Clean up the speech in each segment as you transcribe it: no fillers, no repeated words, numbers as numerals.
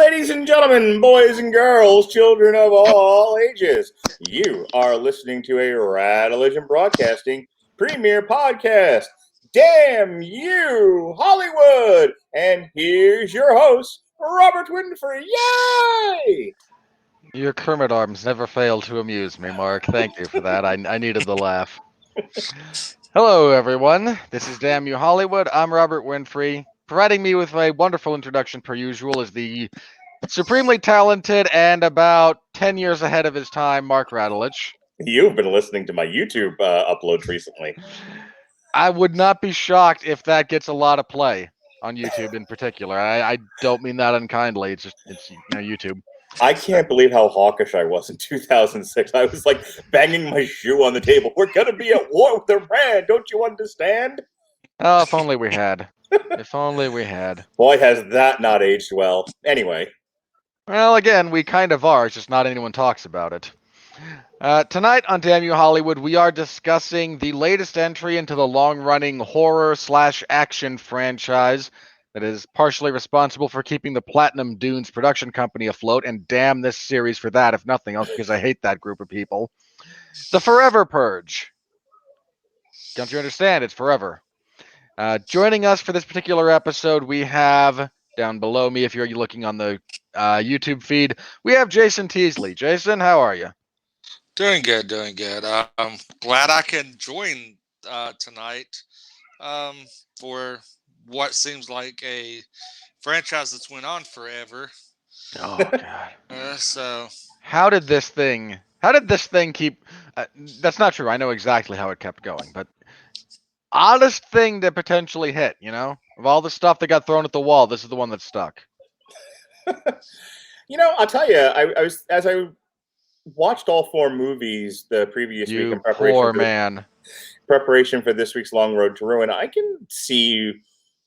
Ladies and gentlemen, boys and girls, children of all ages, you are listening to a Radulich Broadcasting premiere podcast. Damn you, Hollywood! And here's your host, Robert Winfree. Yay! Your Kermit arms never fail to amuse me, Mark. Thank you for that. I needed the laugh. Hello, everyone. This is Damn You Hollywood. I'm Robert Winfree. Providing me with a wonderful introduction, per usual, is the supremely talented and about 10 years ahead of his time, Mark Radulich. You've been listening to my YouTube uploads recently. I would not be shocked if that gets a lot of play on YouTube in particular. I don't mean that unkindly. It's YouTube. I can't believe how hawkish I was in 2006. I was like banging my shoe on the table. We're going to be at war with Iran. Don't you understand? Oh, if only we had. If only we had. Boy, has that not aged well. Anyway. Well, again, we kind of are. It's just not anyone talks about it. Tonight on Damn You Hollywood, we are discussing the latest entry into the long-running horror/action franchise that is partially responsible for keeping the Platinum Dunes production company afloat, and damn this series for that, if nothing else, because I hate that group of people. The Forever Purge. Don't you understand? It's forever. Joining us for this particular episode, we have, down below me, if you're looking on the YouTube feed, we have Jason Teasley. Jason, how are you? Doing good. I'm glad I can join tonight for what seems like a franchise that's went on forever. Oh God! So how did this thing keep? That's not true. I know exactly how it kept going, but oddest thing to potentially hit. Of all the stuff that got thrown at the wall, this is the one that stuck. I'll tell you, I watched all four movies the previous week in preparation for this week's Long Road to Ruin. I can see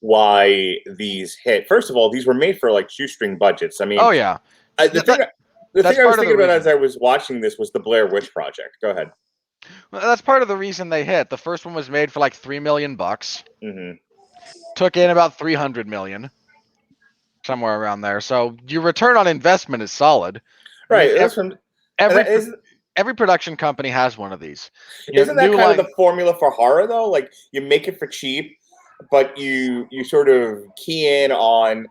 why these hit. First of all, these were made for like shoestring budgets. I mean, oh yeah. The thing I was thinking about as I was watching this was the Blair Witch Project. Go ahead. Well, that's part of the reason they hit. The first one was made for like $3 million. Mm-hmm. Took in about 300 million, somewhere around there. So your return on investment is solid. Right. Every production company has one of these. Isn't that kind of the formula for horror, though? Like, you make it for cheap, but you sort of key in on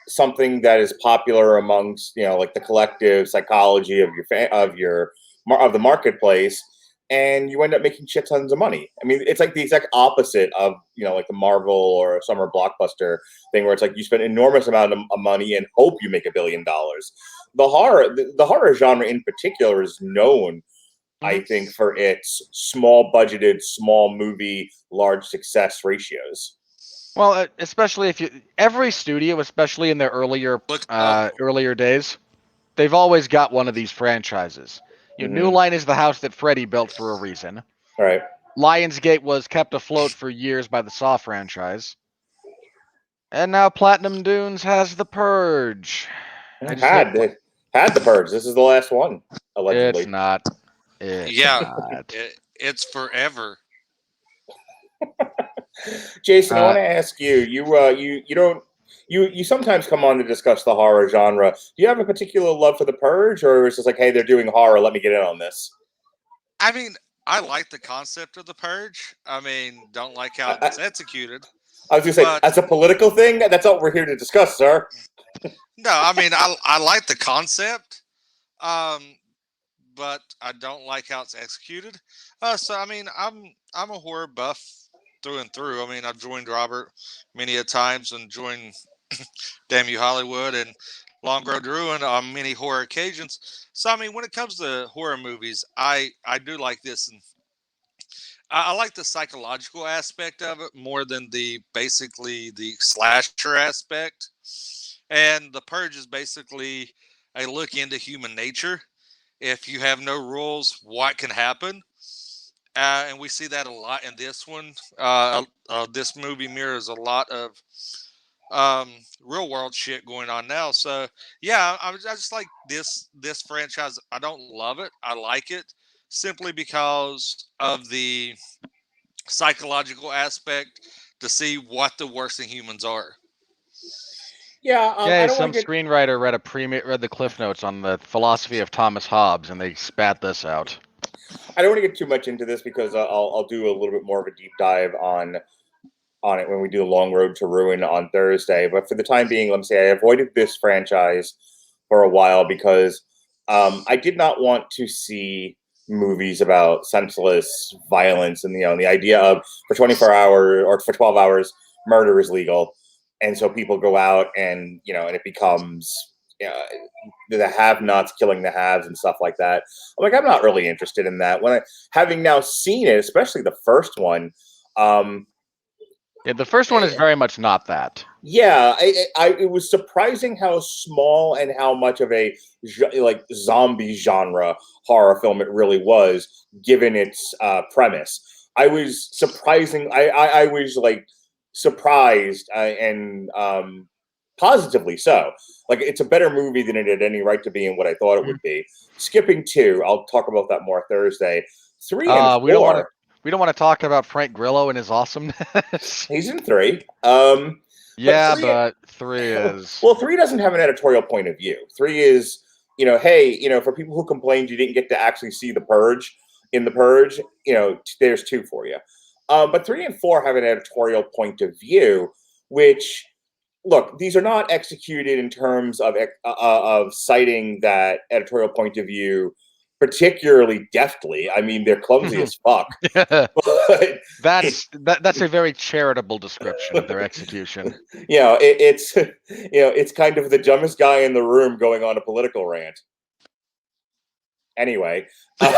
something that is popular amongst, like the collective psychology of the marketplace, and you end up making shit tons of money. I mean, it's like the exact opposite of, like the Marvel or summer blockbuster thing, where it's like you spend an enormous amount of money and hope you make $1 billion. The horror genre in particular is known, I think, for its small budgeted, small movie, large success ratios. Well, especially every studio, especially in their earlier days, they've always got one of these franchises. New Line is the house that Freddy built for a reason. Right. Lionsgate was kept afloat for years by the Saw franchise. And now Platinum Dunes has The Purge. Had The Purge. This is the last one, allegedly. It's not. It's forever. Jason, I want to ask you. You sometimes come on to discuss the horror genre. Do you have a particular love for The Purge, or is it just like, hey, they're doing horror, let me get in on this? I mean, I like the concept of The Purge. I mean, don't like how it's executed. I was going to say, as a political thing, that's all we're here to discuss, sir. No, I mean, I like the concept, but I don't like how it's executed. So, I mean, I'm a horror buff through and through. I mean, I've joined Robert many a times and joined Damn You Hollywood and Long Road to Ruin on many horror occasions. So, I mean, when it comes to horror movies, I do like this, and I like the psychological aspect of it more than basically the slasher aspect. And The Purge is basically a look into human nature. If you have no rules, what can happen? And we see that a lot in this one. This movie mirrors a lot of real world shit going on now. So yeah, I just like this franchise. I don't love it. I like it simply because of the psychological aspect to see what the worst in humans are. Yeah, I Yay, don't some want to get. screenwriter read the cliff notes on the philosophy of Thomas Hobbes, and they spat this out. I don't want to get too much into this because I'll do a little bit more of a deep dive on it when we do the Long Road to Ruin on Thursday. But for the time being, let me say I avoided this franchise for a while because I did not want to see movies about senseless violence and the idea of for 24 hours or for 12 hours murder is legal, and so people go out and and it becomes the have-nots killing the haves and stuff like that. I'm like, I'm not really interested in that. Having now seen it, especially the first one. Yeah, the first one is very much not that. Yeah, it was surprising how small and how much of a like zombie genre horror film it really was, given its premise. I was I was like surprised and positively so. Like it's a better movie than it had any right to be, and what I thought it would be. Skipping two, I'll talk about that more Thursday. Three and We don't want to. four. We don't want to talk about Frank Grillo and his awesomeness. He's in three. But Yeah, three, but 3 is. well, three doesn't have an editorial point of view. Three is, hey, for people who complained you didn't get to actually see the Purge in the Purge, there's two for you. But three and four have an editorial point of view, which, look, these are not executed in terms of citing that editorial point of view particularly deftly. I mean, they're clumsy as fuck. But That's a very charitable description of their execution. it's kind of the dumbest guy in the room going on a political rant. Anyway, and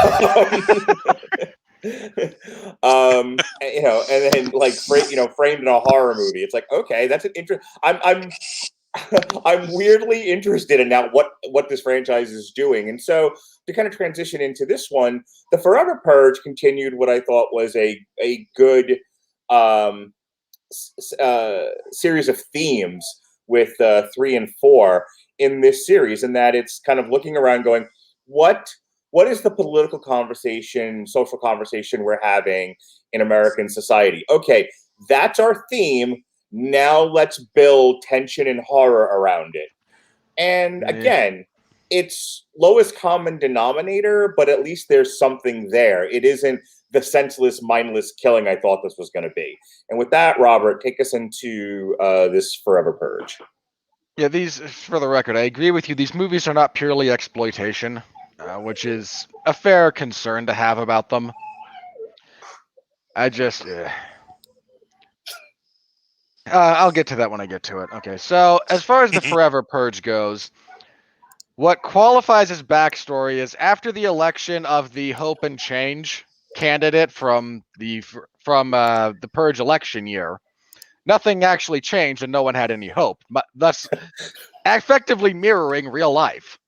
then like framed in a horror movie. It's like, okay, that's an interest. I'm weirdly interested in now what this franchise is doing, and so to kind of transition into this one, the Forever Purge continued what I thought was a good um, series of themes with 3 and 4 in this series, and that it's kind of looking around, going, what is the political conversation, social conversation we're having in American society? Okay, that's our theme. Now let's build tension and horror around it. And again, it's lowest common denominator, but at least there's something there. It isn't the senseless, mindless killing I thought this was going to be. And with that, Robert, take us into this Forever Purge. Yeah, for the record, I agree with you. These movies are not purely exploitation, which is a fair concern to have about them. I'll get to that when I get to it. Okay, so as far as the Forever Purge goes, what qualifies as backstory is after the election of the Hope and Change candidate from the Purge election year, nothing actually changed and no one had any hope, thus effectively mirroring real life.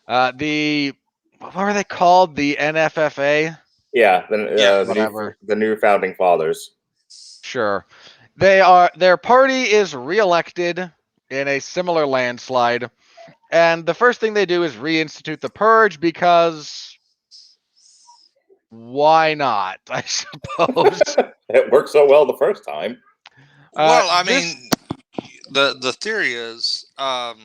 What were they called? The NFFA? Yeah, whatever. The new founding fathers. Sure. Their party is reelected in a similar landslide, and the first thing they do is reinstitute the Purge because why not, I suppose. It worked so well the first time. Well, I mean, the theory is, and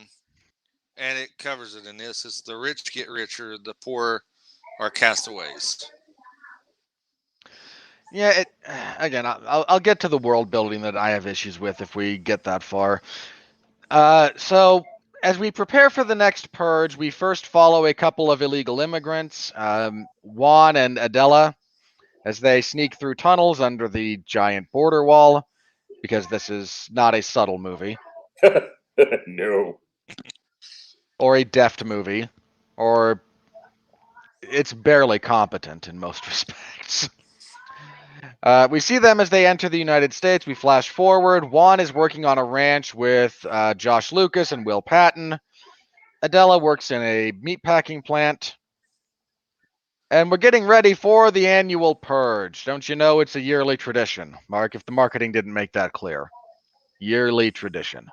it covers it in this, it's the rich get richer, the poor are castaways. Yeah, again, I'll get to the world building that I have issues with if we get that far. So as we prepare for the next purge, we first follow a couple of illegal immigrants, Juan and Adela, as they sneak through tunnels under the giant border wall, because this is not a subtle movie. No. Or a deft movie, or it's barely competent in most respects. We see them as they enter the United States. We flash forward. Juan is working on a ranch with Josh Lucas and Will Patton. Adela works in a meatpacking plant. And we're getting ready for the annual purge. Don't you know it's a yearly tradition, Mark, if the marketing didn't make that clear. Yearly tradition.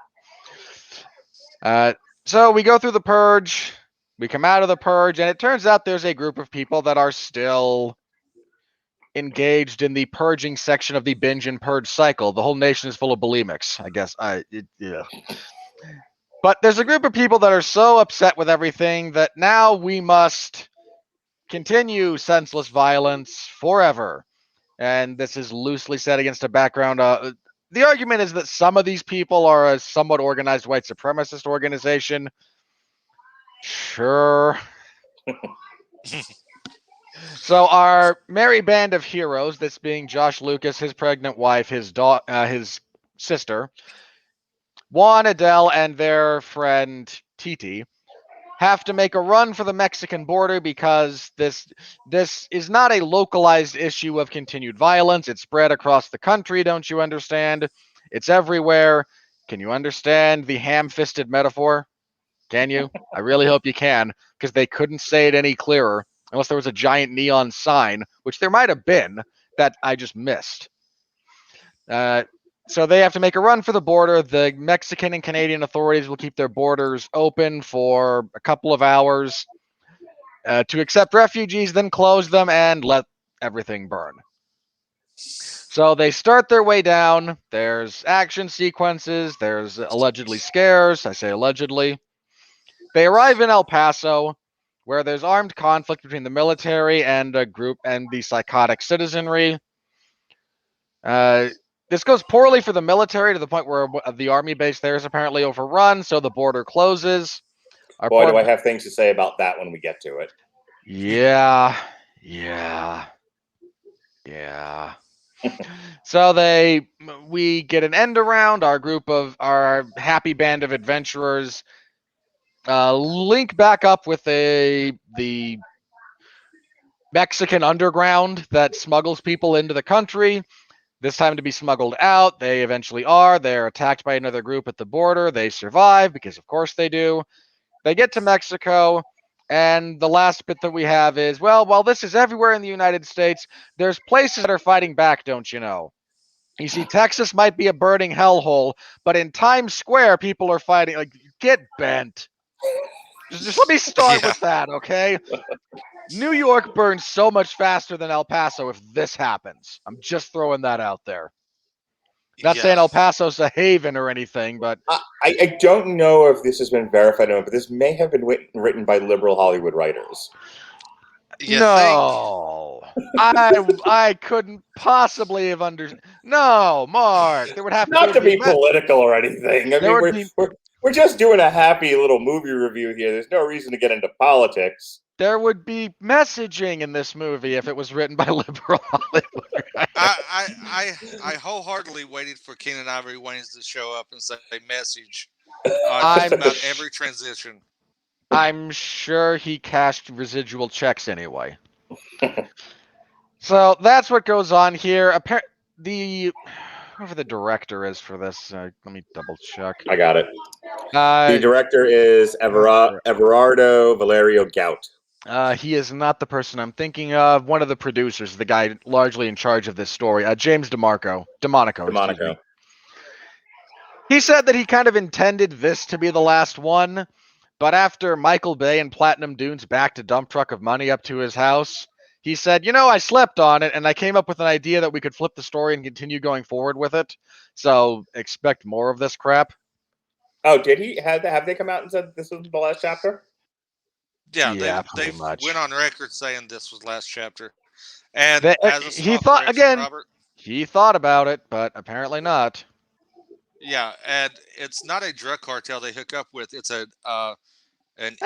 So we go through the purge. We come out of the purge, and it turns out there's a group of people that are still engaged in the purging section of the binge and purge cycle. The whole nation is full of bulimics, I guess. Yeah. But there's a group of people that are so upset with everything that now we must continue senseless violence forever. And this is loosely set against a background. The argument is that some of these people are a somewhat organized white supremacist organization. Sure. So our merry band of heroes, this being Josh Lucas, his pregnant wife, his sister, Juan, Adele, and their friend Titi, have to make a run for the Mexican border because this is not a localized issue of continued violence. It's spread across the country, don't you understand? It's everywhere. Can you understand the ham-fisted metaphor? Can you? I really hope you can, because they couldn't say it any clearer unless there was a giant neon sign, which there might have been, that I just missed. So they have to make a run for the border. The Mexican and Canadian authorities will keep their borders open for a couple of hours to accept refugees, then close them and let everything burn. So they start their way down. There's action sequences. There's allegedly scares. I say allegedly. They arrive in El Paso, where there's armed conflict between the military and a group and the psychotic citizenry. This goes poorly for the military to the point where the army base there is apparently overrun, so the border closes. Boy, do I have things to say about that when we get to it. Yeah. So we get an end around. Our happy band of adventurers link back up with the Mexican underground that smuggles people into the country. This time to be smuggled out. They eventually are. They're attacked by another group at the border. They survive because, of course, they do. They get to Mexico. And the last bit that we have is, well, while this is everywhere in the United States, there's places that are fighting back, don't you know? You see, Texas might be a burning hellhole, but in Times Square, people are fighting. Like, get bent. Just let me start with that, okay? New York burns so much faster than El Paso if this happens. I'm just throwing that out there. Not saying El Paso's a haven or anything, but I don't know if this has been verified, but this may have been written by liberal Hollywood writers. No, I couldn't possibly have understood. No, Mark, there would have not to be political or anything. I mean, we're just doing a happy little movie review here. There's no reason to get into politics. There would be messaging in this movie if it was written by liberal Hollywood. Right? I wholeheartedly waited for Keenen Ivory Wayans to show up and say message on about every transition. I'm sure he cashed residual checks anyway. So that's what goes on here. Whoever the director is for this, let me double check. I got it. The director is Everardo Valerio Gout. He is not the person I'm thinking of. One of the producers, the guy largely in charge of this story, James DeMonico. He said that he kind of intended this to be the last one, but after Michael Bay and Platinum Dunes backed a dump truck of money up to his house, he said, I slept on it, and I came up with an idea that we could flip the story and continue going forward with it. So expect more of this crap. Oh, did he? Have they come out and said this was the last chapter? Yeah, they went on record saying this was last chapter. And he thought again. Robert, he thought about it, but apparently not. Yeah, and it's not a drug cartel they hook up with. It's an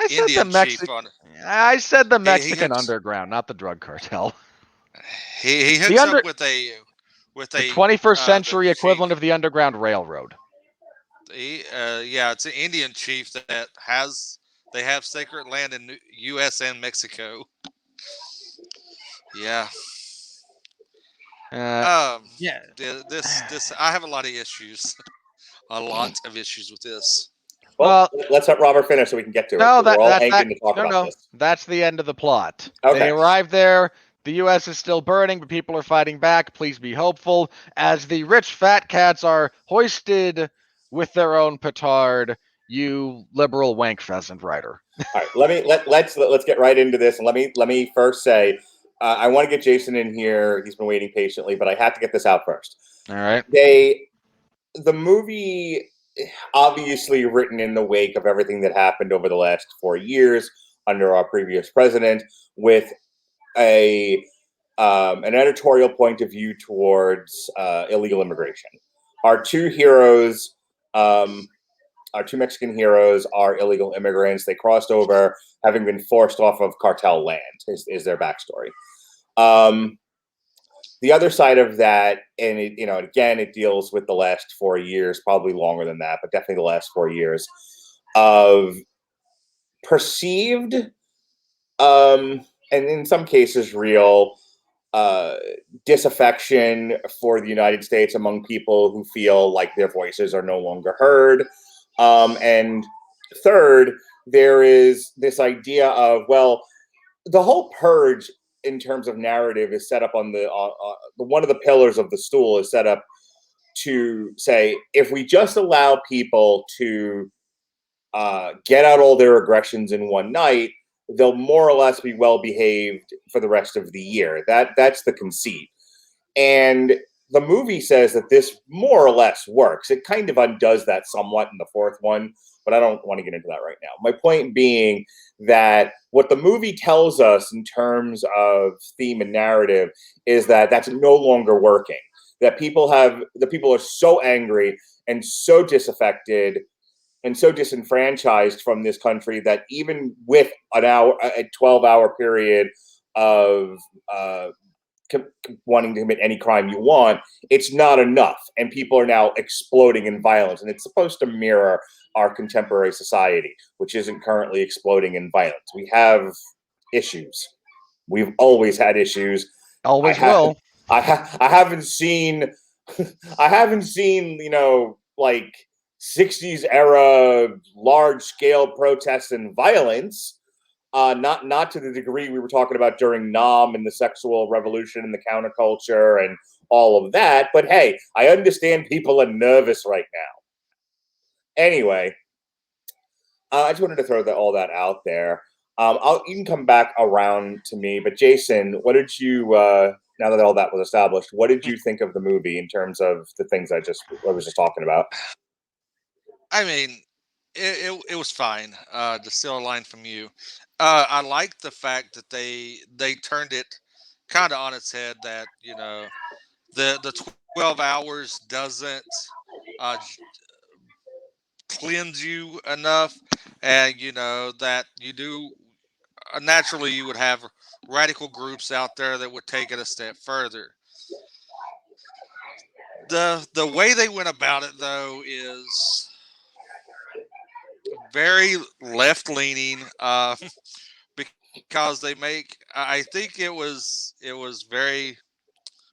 Indian chief on. I said the Mexican underground, not the drug cartel. He hooks up with the 21st century equivalent of the Underground Railroad. It's an Indian chief that they have sacred land in U.S. and Mexico. Yeah. This I have a lot of issues. A lot of issues with this. Well, let's let Robert finish so we can get to it. We're all anxious to talk about this. That's the end of the plot. Okay. They arrive there. The U.S. is still burning, but people are fighting back. Please be hopeful. As the rich fat cats are hoisted with their own petard, you liberal wank pheasant writer. All right, let's get right into this, and let me first say, I want to get Jason in here. He's been waiting patiently, but I have to get this out first. All right. The movie, obviously written in the wake of everything that happened over the last 4 years under our previous president, with a an editorial point of view towards illegal immigration. Our two heroes, our two Mexican heroes, are illegal immigrants. They crossed over, having been forced off of cartel land. Is their backstory. The other side of that, and again, it deals with the last 4 years, probably longer than that, but definitely the last 4 years of perceived, and in some cases real, disaffection for the United States among people who feel like their voices are no longer heard. And third, there is this idea of, well, the whole purge in terms of narrative is set up on the one of the pillars of the stool is set up to say, if we just allow people to get out all their aggressions in one night, they'll more or less be well behaved for the rest of the year. That's the conceit. And the movie says that this more or less works. It kind of undoes that somewhat in the fourth one, but I don't want to get into that right now. My point being that what the movie tells us in terms of theme and narrative is that that's no longer working. That people are so angry and so disaffected and so disenfranchised from this country that even with a 12-hour period of wanting to commit any crime you want, it's not enough, and people are now exploding in violence. And it's supposed to mirror our contemporary society, which isn't currently exploding in violence. We have issues. We've always had issues. Always will. I haven't seen I haven't seen like 60s era large scale protests and violence. Not to the degree we were talking about during Nam and the sexual revolution and the counterculture and all of that. But hey, I understand people are nervous right now. Anyway, I just wanted to throw all that out there. You can come back around to me, but Jason, what did you? Now that all that was established, what did you think of the movie in terms of the things I was just talking about? I mean, it was fine. To steal a line from you, I liked the fact that they turned it kind of on its head. That the 12 hours doesn't uh, cleanse you enough, and that you do naturally you would have radical groups out there that would take it a step further. The way they went about it though is very left leaning, because they make I think it was very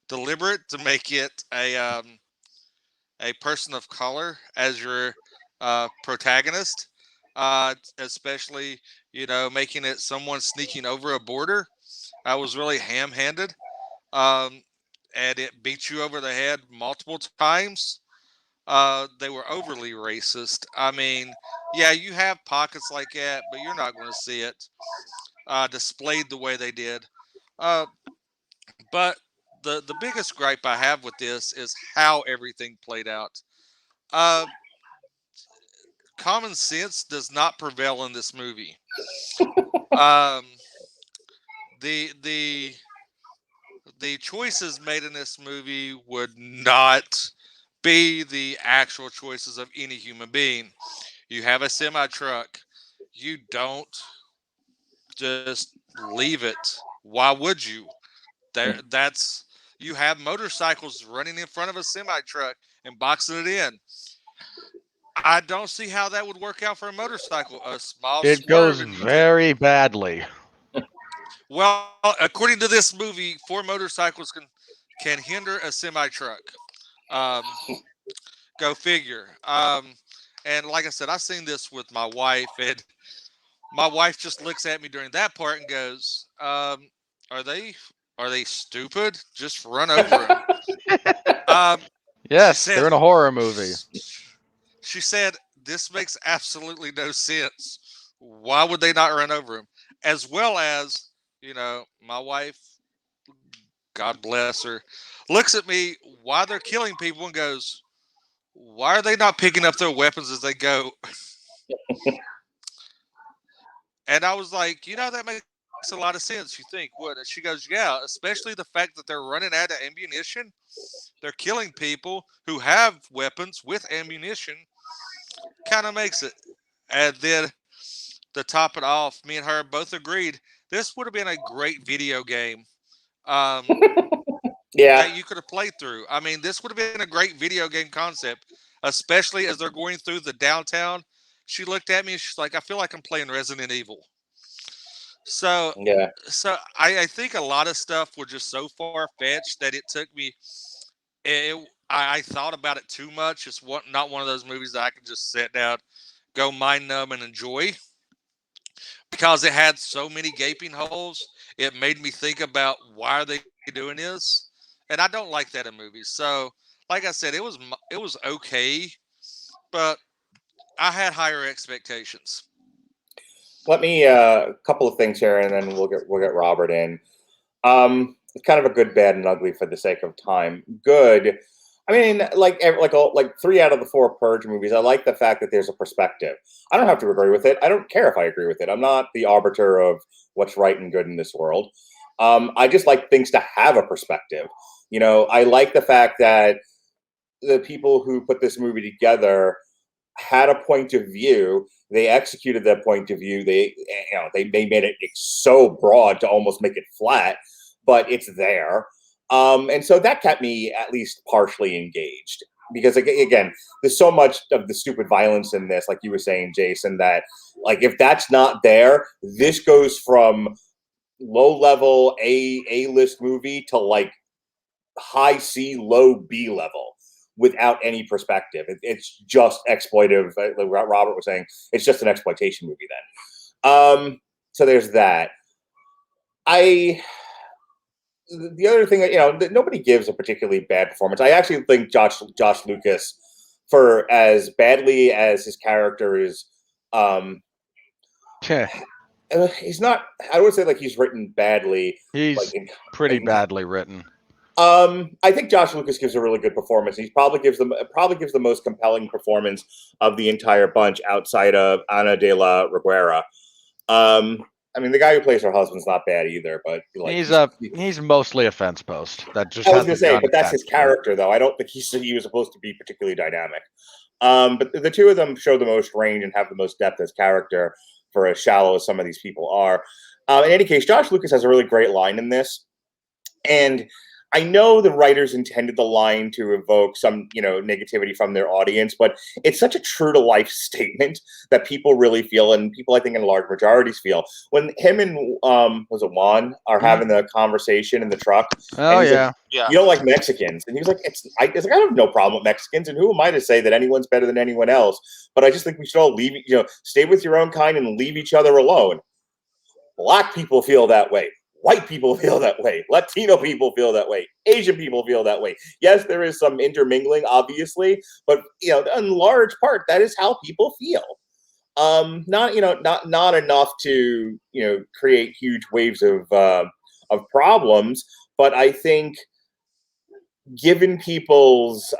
deliberate to make it a person of color as your protagonist, especially making it someone sneaking over a border. I was really ham-handed, um, and it beat you over the head multiple times. They were overly racist. I mean, yeah, you have pockets like that, but you're not going to see it displayed the way they did. Uh, but the biggest gripe I have with this is how everything played out. Uh, Common sense does not prevail in this movie. Um, the the choices made in this movie would not be the actual choices of any human being. You have a semi truck. You don't just leave it. Why would you? That's you have motorcycles running in front of a semi truck and boxing it in. I don't see how that would work out for a motorcycle. A small It swerve, goes and you can. very badly. Well, according to this movie, four motorcycles can hinder a semi truck. Um, Go figure. And like I said, I've seen this with my wife, and my wife just looks at me during that part and goes, "Are they stupid? Just run over them." Um, she Yes, said, they're in a horror movie. she said, "This makes absolutely no sense. Why would they not run over him?" As well as, my wife. God bless her, looks at me while they're killing people and goes, "Why are they not picking up their weapons as they go?" And I was like, that makes a lot of sense. You think, what? And she goes, "Yeah, especially the fact that they're running out of ammunition. They're killing people who have weapons with ammunition. Kind of makes it." And then to top it off, me and her both agreed this would have been a great video game Yeah. that you could have played through. I mean, this would have been a great video game concept, especially as they're going through the downtown. She looked at me and she's like, "I feel like I'm playing Resident Evil." So, Yeah. I think a lot of stuff was just so far fetched that it took me. I thought about it too much. It's not one of those movies that I can just sit down, go mind numb, and enjoy. Because it had so many gaping holes, it made me think about why are they doing this, and I don't like that in movies. So, like I said, it was okay, but I had higher expectations. Let me a couple of things here, and then we'll get Robert in. It's kind of a good, bad, and ugly for the sake of time. Good. I mean, like 3 out of the 4 Purge movies, I like the fact that there's a perspective. I don't have to agree with it. I don't care if I agree with it. I'm not the arbiter of what's right and good in this world. I just like things to have a perspective. I like the fact that the people who put this movie together had a point of view. They executed that point of view. They made it so broad to almost make it flat, but it's there. And so that kept me at least partially engaged, because again, there's so much of the stupid violence in this, like you were saying, Jason, that like if that's not there, this goes from low level A-list movie to like high C, low B level without any perspective. It's just exploitive. Like Robert was saying, it's just an exploitation movie then. So there's that. The other thing, that nobody gives a particularly bad performance. I actually think Josh Lucas, for as badly as his character is, he's not. I would say like he's written badly. He's pretty badly written. I think Josh Lucas gives a really good performance. He probably gives the most compelling performance of the entire bunch outside of Ana de la Reguera. I mean, the guy who plays her husband's not bad either, but like he's mostly a fence post. That just I was gonna say, but that's his character, though. I don't think he was supposed to be particularly dynamic. But the two of them show the most range and have the most depth as character for as shallow as some of these people are. In any case, Josh Lucas has a really great line in this, and I know the writers intended the line to evoke some, negativity from their audience, but it's such a true to life statement that people really feel, and people I think in large majorities feel, when him and was it Juan are having the conversation in the truck. Oh yeah, like, you don't like Mexicans, and he was like, I have no problem with Mexicans, and who am I to say that anyone's better than anyone else? But I just think we should all stay with your own kind and leave each other alone. Black people feel that way. White people feel that way. Latino people feel that way. Asian people feel that way. Yes, there is some intermingling, obviously, but in large part, that is how people feel. Not enough to create huge waves of problems, but I think given people's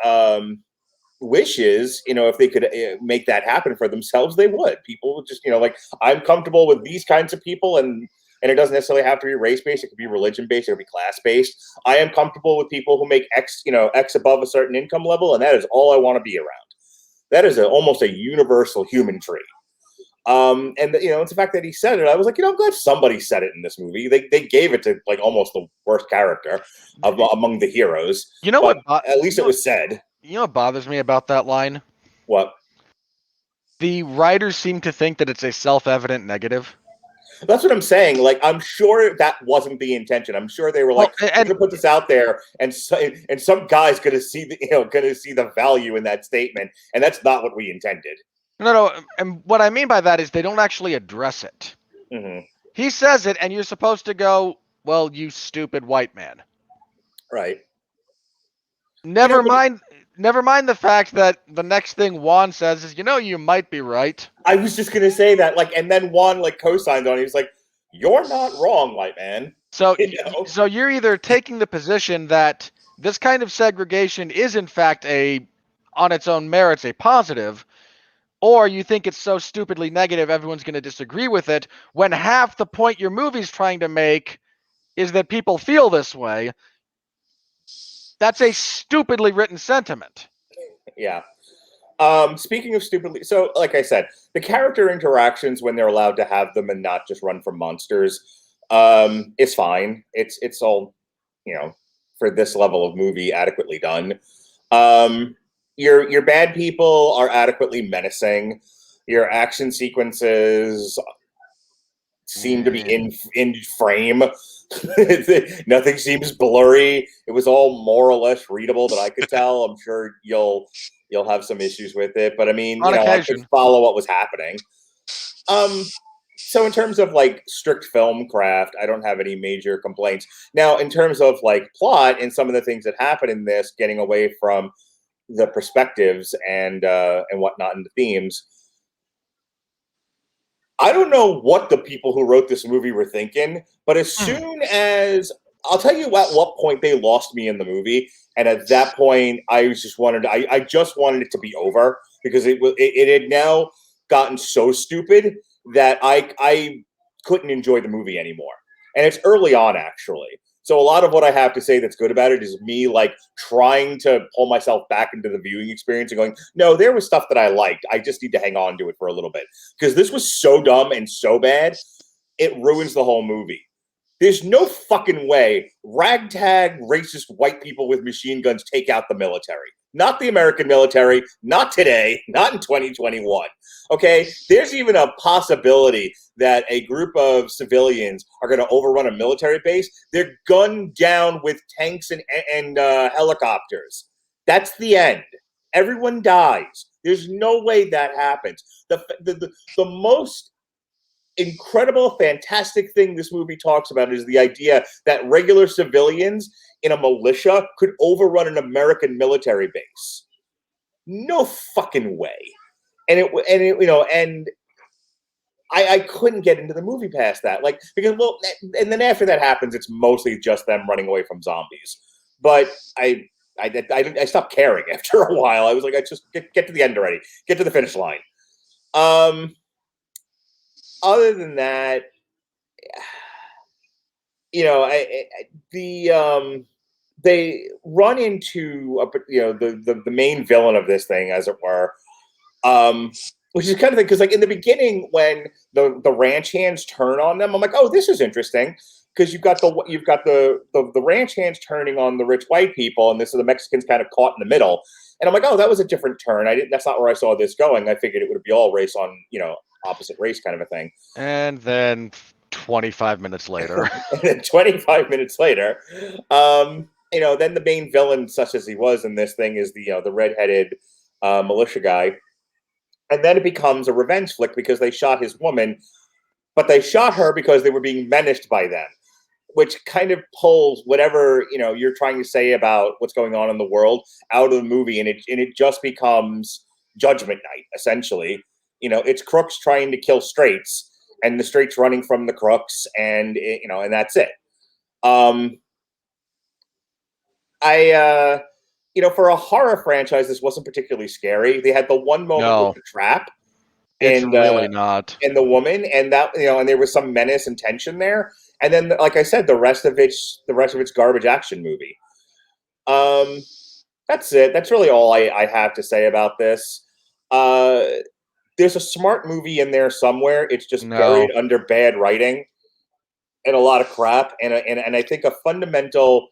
wishes, if they could make that happen for themselves, they would. People would just like, I'm comfortable with these kinds of people, and it doesn't necessarily have to be race-based. It could be religion-based. It could be class-based. I am comfortable with people who make X above a certain income level, and that is all I want to be around. That is almost a universal human trait. And it's the fact that he said it. I was like, I'm glad somebody said it in this movie. They gave it to like almost the worst character among the heroes. What? At least it was said. You know what bothers me about that line? What? The writers seem to think that it's a self-evident negative. That's what I'm saying. Like, I'm sure that wasn't the intention. I'm sure they were like, we're gonna put this out there, and some guy's gonna see the value in that statement, and that's not what we intended. No. And what I mean by that is they don't actually address it. Mm-hmm. He says it, and you're supposed to go, "Well, you stupid white man." Right. Never mind the fact that the next thing Juan says is, you might be right. I was just gonna say that, and then Juan co-signed on it. He's like, "You're not wrong, white man." So, You know? so you're either taking the position that this kind of segregation is in fact on its own merits, a positive, or you think it's so stupidly negative everyone's going to disagree with it, when half the point your movie's trying to make is that people feel this way. That's a stupidly written sentiment. Yeah. Speaking of stupidly, so like I said, the character interactions when they're allowed to have them and not just run from monsters, is fine. It's all, for this level of movie, adequately done. Your bad people are adequately menacing. Your action sequences seem to be in frame. Nothing seems blurry. It was all more or less readable that I could tell. I'm sure you'll have some issues with it, but I mean, On I occasion. could follow what was happening. So in terms of like strict film craft, I don't have any major complaints. Now, in terms of like plot and some of the things that happen in this, getting away from the perspectives and whatnot and the themes, I don't know what the people who wrote this movie were thinking, but as soon as I'll tell you at what point they lost me in the movie, and at that point I just wanted it to be over because it had now gotten so stupid that I couldn't enjoy the movie anymore. And it's early on actually. So a lot of what I have to say that's good about it is me like trying to pull myself back into the viewing experience and going, no, there was stuff that I liked. I just need to hang on to it for a little bit. Because this was so dumb and so bad, it ruins the whole movie. There's no fucking way ragtag racist white people with machine guns take out the military. Not the American military, not today, not in 2021. Okay? There's even a possibility that a group of civilians are going to overrun a military base. They're gunned down with tanks and helicopters. That's the end. Everyone dies. There's no way that happens. The most incredible, fantastic thing this movie talks about is the idea that regular civilians in a militia could overrun an American military base. No fucking way. And I couldn't get into the movie past that. Like, because, well, and then after that happens, it's mostly just them running away from zombies. But I stopped caring after a while. I was like, I just get to the end already. Get to the finish line. Other than that, they run into the main villain of this thing, as it were, which is kind of thing because like in the beginning when the ranch hands turn on them, I'm like, oh, this is interesting because you've got the ranch hands turning on the rich white people, and this is the Mexicans kind of caught in the middle, and I'm like, oh, that was a different turn. That's not where I saw this going. I figured it would be all race on opposite race kind of a thing. And then 25 minutes later. And then 25 minutes later, then the main villain, such as he was in this thing, is the redheaded militia guy. And then it becomes a revenge flick because they shot his woman, but they shot her because they were being menaced by them, which kind of pulls whatever you're trying to say about what's going on in the world out of the movie, and it just becomes Judgment Night essentially. It's crooks trying to kill straights, and the straights running from the crooks, and and that's it. For a horror franchise, this wasn't particularly scary. They had the one moment with the trap, it's really not, and the woman, and that and there was some menace and tension there. And then, like I said, the rest of it's garbage action movie. That's it. That's really all I have to say about this. There's a smart movie in there somewhere. It's just buried under bad writing and a lot of crap. And I think a fundamental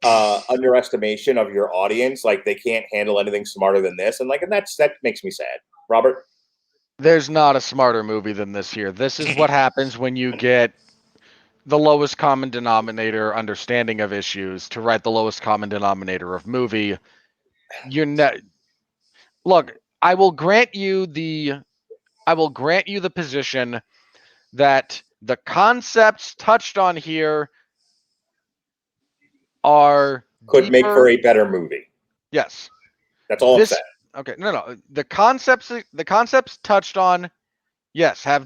underestimation of your audience. Like they can't handle anything smarter than this. And that makes me sad. Robert? There's not a smarter movie than this here. This is what happens when you get the lowest common denominator understanding of issues to write the lowest common denominator of movie. Look, I will grant you the position that the concepts touched on here could make for a better movie. Yes. That's all I'm saying. Okay, no. The concepts touched on, yes, there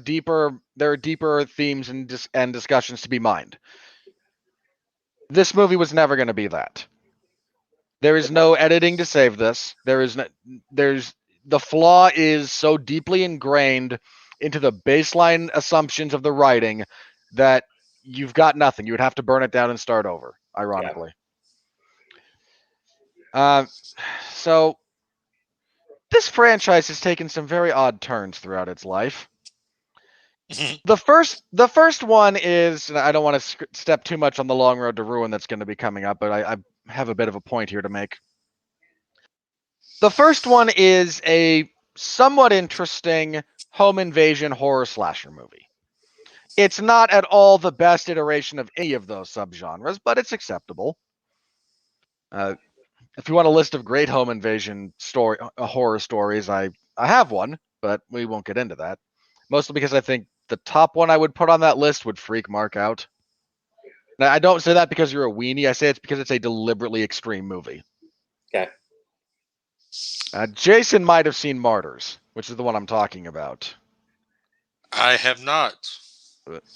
are deeper themes and discussions to be mined. This movie was never going to be that. There is no editing to save this. The flaw is so deeply ingrained into the baseline assumptions of the writing that you've got nothing. You would have to burn it down and start over, ironically. So this franchise has taken some very odd turns throughout its life. The first one is, and I don't want to step too much on the long road to ruin that's going to be coming up, but I have a bit of a point here to make. The first one is a somewhat interesting home invasion horror slasher movie. It's not at all the best iteration of any of those subgenres, but it's acceptable. If you want a list of great home invasion horror stories, I have one, but we won't get into that. Mostly because I think the top one I would put on that list would freak Mark out. Now, I don't say that because you're a weenie. I say it's because it's a deliberately extreme movie. Okay. Jason might have seen Martyrs, which is the one I'm talking about. I have not.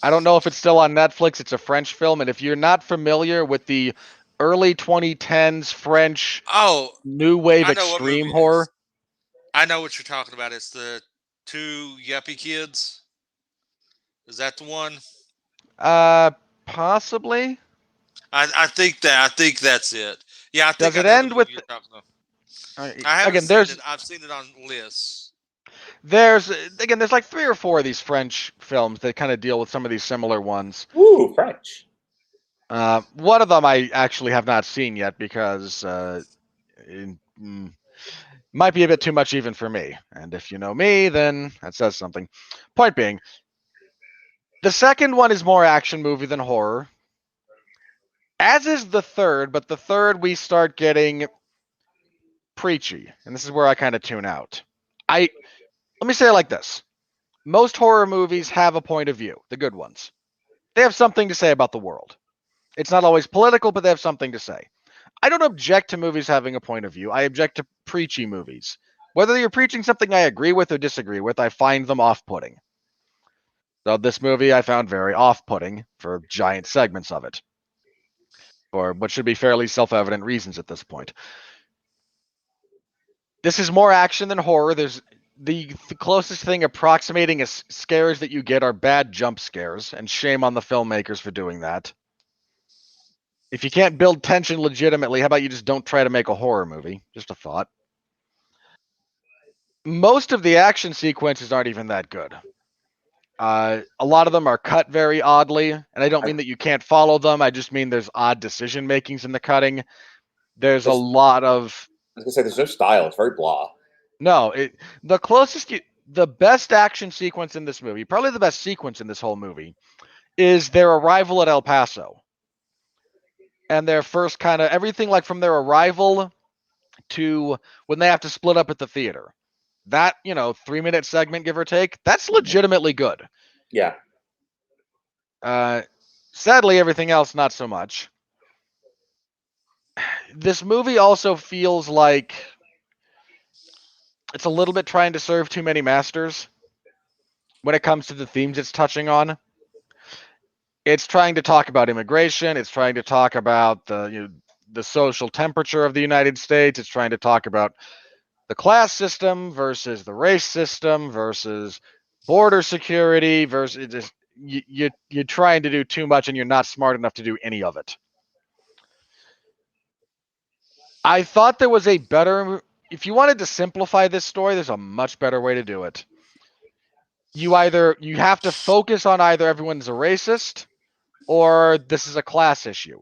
I don't know if it's still on Netflix. It's a French film, and if you're not familiar with the early 2010s French new wave I know what extreme movie it horror, is. I know what you're talking about. It's the two yuppie kids. Is that the one? possibly. I think that's it. Yeah, I think Does I it know the end with? movie you're talking about. I haven't Again, seen it. I've seen it on lists. there's like 3 or 4 of these French films that kind of deal with some of these similar ones. Ooh, French. One of them I actually have not seen yet because might be a bit too much even for me. And if you know me, then that says something. Point being, the second one is more action movie than horror, as is the third, but the third we start getting preachy, and this is where I kind of tune out. Let me say it like this. Most horror movies have a point of view, the good ones. They have something to say about the world. It's not always political, but they have something to say. I don't object to movies having a point of view. I object to preachy movies. Whether you're preaching something I agree with or disagree with, I find them off-putting. So this movie I found very off-putting for giant segments of it, for what should be fairly self-evident reasons at this point. This is more action than horror. There's the closest thing approximating as scares that you get are bad jump scares, and shame on the filmmakers for doing that. If you can't build tension legitimately, how about you just don't try to make a horror movie? Just a thought. Most of the action sequences aren't even that good. A lot of them are cut very oddly, and I don't mean that you can't follow them. I just mean there's odd decision makings in the cutting. There's a lot of. I was gonna say there's no style. It's very blah. No, the best action sequence in this movie, probably the best sequence in this whole movie, is their arrival at El Paso. And their first kind of everything, like from their arrival to when they have to split up at the theater. That, 3-minute segment, give or take, that's legitimately good. Yeah. Sadly, everything else, not so much. This movie also feels like it's a little bit trying to serve too many masters when it comes to the themes it's touching on. It's trying to talk about immigration. It's trying to talk about the social temperature of the United States. It's trying to talk about the class system versus the race system versus border security versus just you're trying to do too much and you're not smart enough to do any of it. I thought there was a better. If you wanted to simplify this story, there's a much better way to do it. You have to focus on either everyone's a racist or this is a class issue.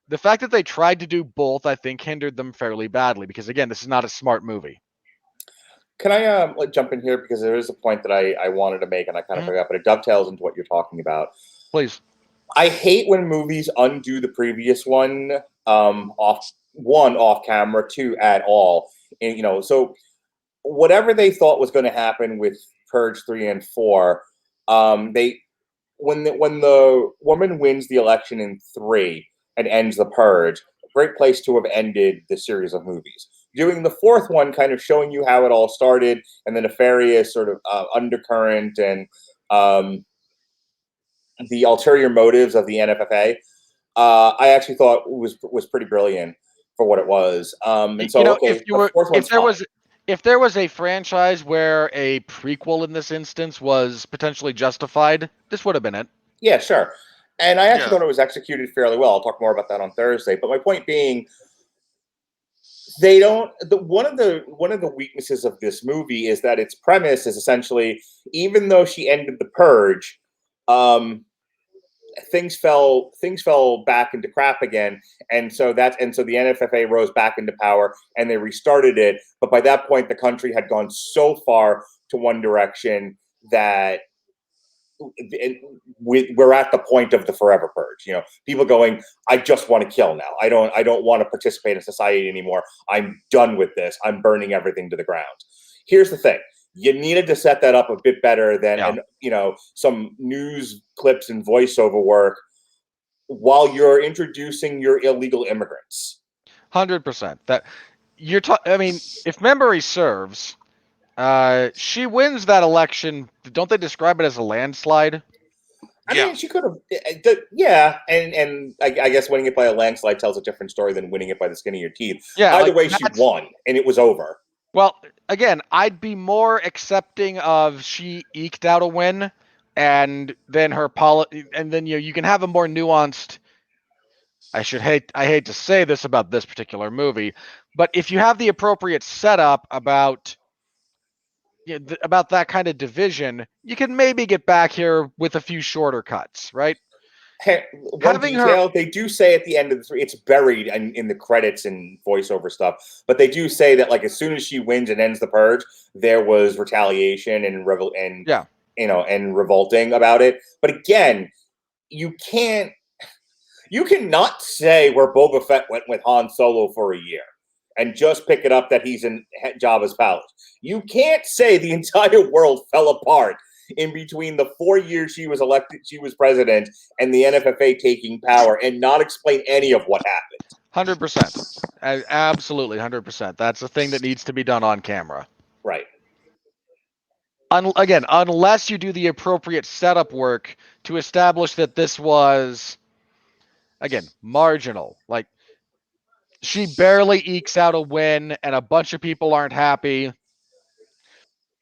The fact that they tried to do both, I think, hindered them fairly badly because, again, this is not a smart movie. Can I jump in here because there is a point that I wanted to make and I kind of forgot, but it dovetails into what you're talking about. Please. I hate when movies undo the previous one off camera, 2 at all, and so whatever they thought was going to happen with Purge 3 and 4, they when the woman wins the election in 3 and ends the Purge, great place to have ended the series of movies. Doing the 4th one, kind of showing you how it all started and the nefarious sort of undercurrent and the ulterior motives of the NFFA. I actually thought was pretty brilliant for what it was. And so, okay, the fourth one's fine. If there was a franchise where a prequel in this instance was potentially justified, this would have been it. Yeah, sure. And I actually thought it was executed fairly well. I'll talk more about that on Thursday. But my point being, they don't. One of the weaknesses of this movie is that its premise is essentially, even though she ended the purge, things fell back into crap again, and so the NFFA rose back into power and they restarted it. But by that point, the country had gone so far to one direction that we're at the point of the forever purge. You know, people going, I just want to kill now. I don't want to participate in society anymore. I'm done with this. I'm burning everything to the ground. Here's the thing. You needed to set that up a bit better than some news clips and voiceover work while you're introducing your illegal immigrants. 100%. That I mean, if memory serves, she wins that election. Don't they describe it as a landslide? I mean, she could have, and I guess winning it by a landslide tells a different story than winning it by the skin of your teeth. Yeah, either way, she won, and it was over. Well, again, I'd be more accepting of she eked out a win, and then and then you can have a more nuanced. I hate to say this about this particular movie, but if you have the appropriate setup about that kind of division, you can maybe get back here with a few shorter cuts, right? Hey, one detail, they do say at the end of it's buried in the credits and voiceover stuff, but they do say that like as soon as she wins and ends the purge, there was retaliation and revolting about it. But again, you cannot say where Boba Fett went with Han Solo for a year and just pick it up that he's in Jabba's palace. You can't say the entire world fell apart in between the 4 years she was president, and the NFFA taking power and not explain any of what happened. 100%. Absolutely, 100%. That's a thing that needs to be done on camera. Right. Again, unless you do the appropriate setup work to establish that this was, again, marginal. Like, she barely ekes out a win and a bunch of people aren't happy.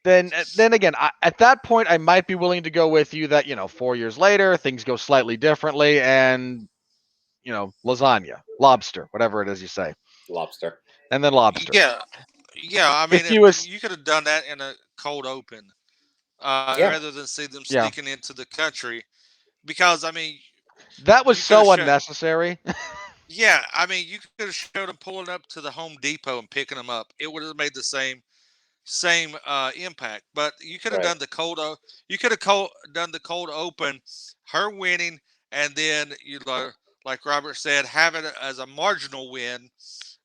Then again, at that point, I might be willing to go with you that, 4 years later, things go slightly differently and, lasagna, lobster, whatever it is you say. Lobster. And then lobster. Yeah. I mean, you could have done that in a cold open rather than see them sneaking into the country. Because, I mean... That was so unnecessary. Yeah, I mean, you could have showed them pulling up to the Home Depot and picking them up. It would have made the same impact. But you could have done the cold. You could have done the cold open, her winning, and then like Robert said, have it as a marginal win,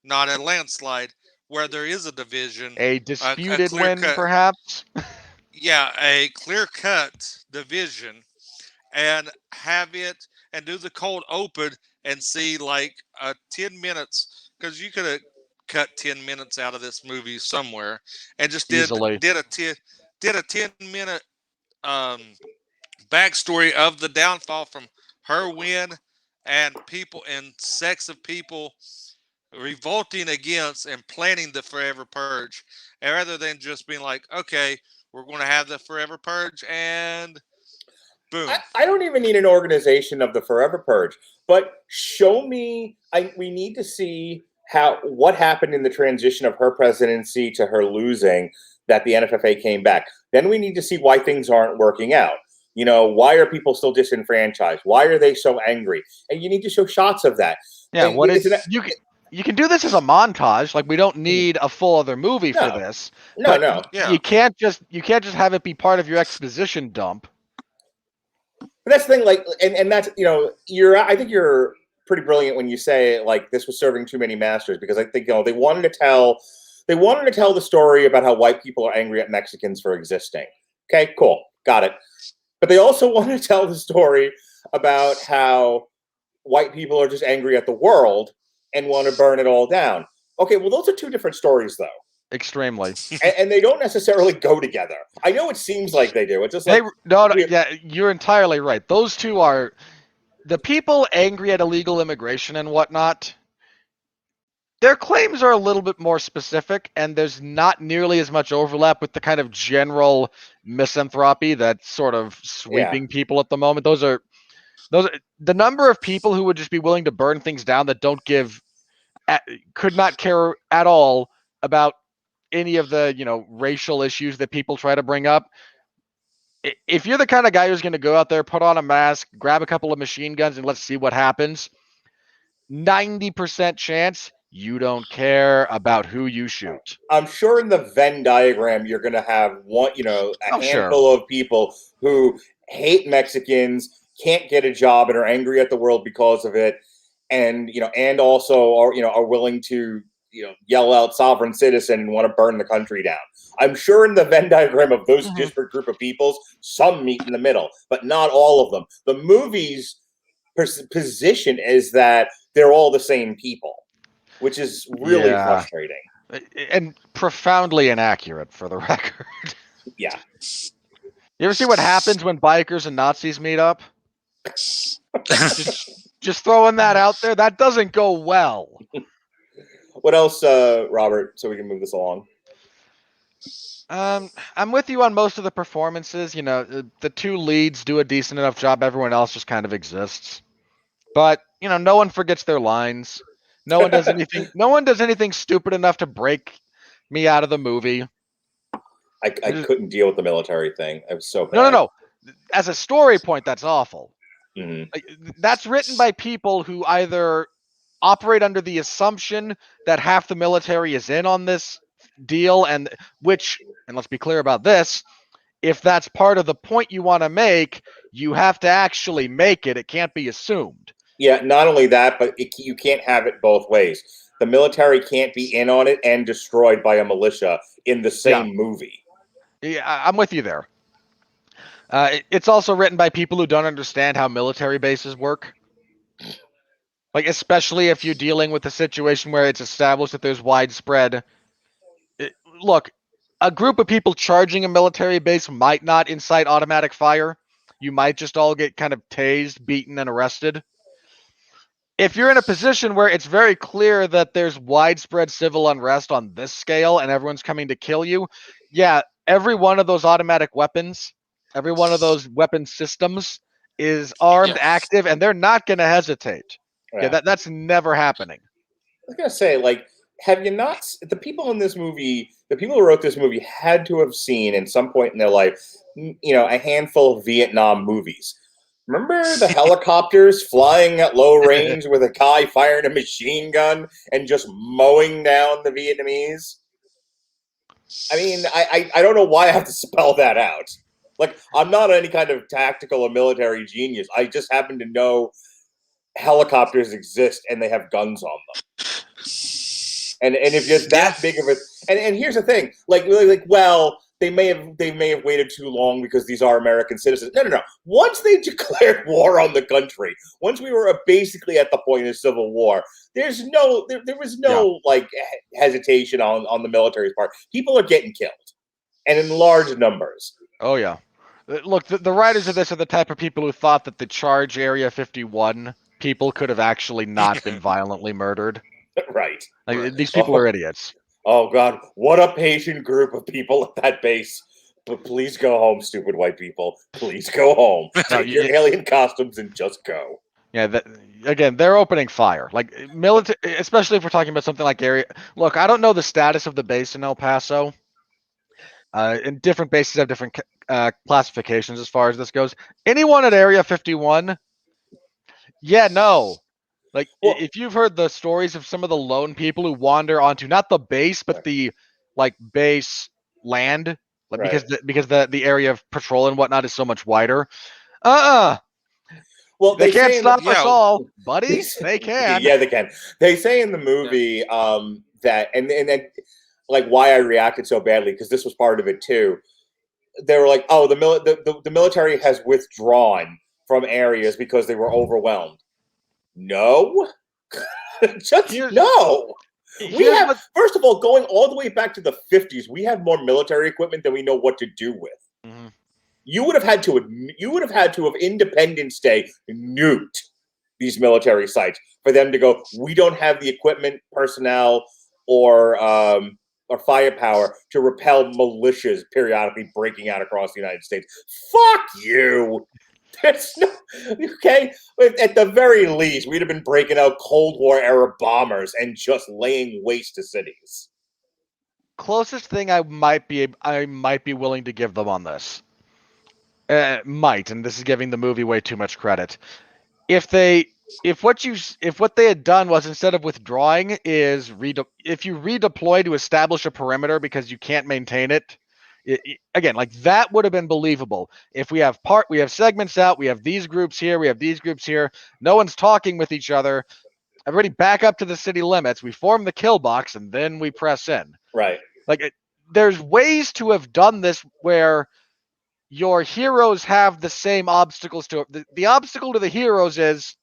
not a landslide, where there is a division, a disputed win, perhaps. Yeah, a clear-cut division, and have it and do the cold open and see like 10 minutes, because you could have cut 10 minutes out of this movie somewhere and just did a 10-minute backstory of the downfall from her win and people and sects of people revolting against and planning the Forever Purge, and rather than just being like, okay, we're going to have the Forever Purge and boom. I don't even need an organization of the Forever Purge, but show me. We need to see what happened in the transition of her presidency to her losing, that the NFFA came back. Then we need to see why things aren't working out. Why are people still disenfranchised? Why are they so angry? And you need to show shots of that. Yeah, you can do this as a montage. Like, we don't need a full other movie for this. No. Yeah. You can't just have it be part of your exposition dump. But that's the thing, like, and that's, I think you're pretty brilliant when you say like this was serving too many masters, because I think they wanted to tell the story about how white people are angry at Mexicans for existing. Okay, cool, got it. But they also want to tell the story about how white people are just angry at the world and want to burn it all down. Okay, well, those are two different stories, though. Extremely. And they don't necessarily go together. I know it seems like they do. It's just like... Yeah, you're entirely right. Those two are... the people angry at illegal immigration and whatnot, their claims are a little bit more specific, and there's not nearly as much overlap with the kind of general misanthropy that's sort of sweeping people at the moment. Those are the number of people who would just be willing to burn things down that don't could not care at all about any of the racial issues that people try to bring up. If you're the kind of guy who's going to go out there, put on a mask, grab a couple of machine guns, and let's see what happens, 90% chance you don't care about who you shoot. I'm sure in the Venn diagram you're going to have a handful of people who hate Mexicans, can't get a job, and are angry at the world because of it, and also are willing to yell out sovereign citizen and want to burn the country down. I'm sure in the Venn diagram of those disparate group of peoples, some meet in the middle, but not all of them. The movie's position is that they're all the same people, which is really frustrating. And profoundly inaccurate, for the record. Yeah. You ever see what happens when bikers and Nazis meet up? just throwing that out there. That doesn't go well. What else, Robert, so we can move this along? I'm with you on most of the performances. The two leads do a decent enough job. Everyone else just kind of exists. But, no one forgets their lines. No one does anything. No one does anything stupid enough to break me out of the movie. I couldn't deal with the military thing. I was so bad. No. As a story point, that's awful. Mm-hmm. That's written by people who either operate under the assumption that half the military is in on this deal, and let's be clear about this, if that's part of the point you want to make, you have to actually make it. It can't be assumed. Yeah, not only that, but you can't have it both ways. The military can't be in on it and destroyed by a militia in the same movie. Yeah, I'm with you there. It's also written by people who don't understand how military bases work. Like, especially if you're dealing with a situation where it's established that there's widespread... Look, a group of people charging a military base might not incite automatic fire. You might just all get kind of tased, beaten, and arrested. If you're in a position where it's very clear that there's widespread civil unrest on this scale and everyone's coming to kill you, every one of those automatic weapons, every one of those weapon systems is armed, active, and they're not going to hesitate. That's never happening. I was going to say, have you not... The people in this movie, the people who wrote this movie had to have seen at some point in their life, a handful of Vietnam movies. Remember the helicopters flying at low range with a guy firing a machine gun and just mowing down the Vietnamese? I mean, I don't know why I have to spell that out. I'm not any kind of tactical or military genius. I just happen to know helicopters exist and they have guns on them. And if you're that big of a... And here's the thing. They may have waited too long because these are American citizens. No. Once they declared war on the country, once we were basically at the point of civil war, there was no hesitation on the military's part. People are getting killed, and in large numbers. Oh yeah, look, the writers of this are the type of people who thought that the charge Area 51 people could have actually not been violently murdered. Right. These people are idiots. Oh, God. What a patient group of people at that base. But please go home, stupid white people. Please go home. Take your alien costumes and just go. Yeah, again, they're opening fire. Military, especially if we're talking about something like area... Look, I don't know the status of the base in El Paso. And different bases have different classifications as far as this goes. Anyone at Area 51... no. If you've heard the stories of some of the lone people who wander onto not the base, but the base land, because the area of patrol and whatnot is so much wider. Well, they can't stop us all, buddy. They can. Yeah, they can. They say in the movie that, and then why I reacted so badly, because this was part of it too. They were like, "Oh, the military has withdrawn from areas because they were overwhelmed." No, no. We have, first of all, going all the way back to the 50s, we have more military equipment than we know what to do with. Mm-hmm. You would have had to have Independence Day nuked these military sites for them to go, we don't have the equipment, personnel, or firepower to repel militias periodically breaking out across the United States. Fuck you. There's no, okay. At the very least, we'd have been breaking out Cold War era bombers and just laying waste to cities. Closest thing I might be willing to give them on this. Might, and this is giving the movie way too much credit. If what they had done was, instead of withdrawing, is if you redeploy to establish a perimeter because you can't maintain it, again, like that would have been believable. If we have segments out, we have these groups here, we have these groups here, no one's talking with each other. Everybody back up to the city limits. We form the kill box, and then we press in. Right. Like, there's ways to have done this where your heroes have the same obstacles to it. The obstacle to the heroes is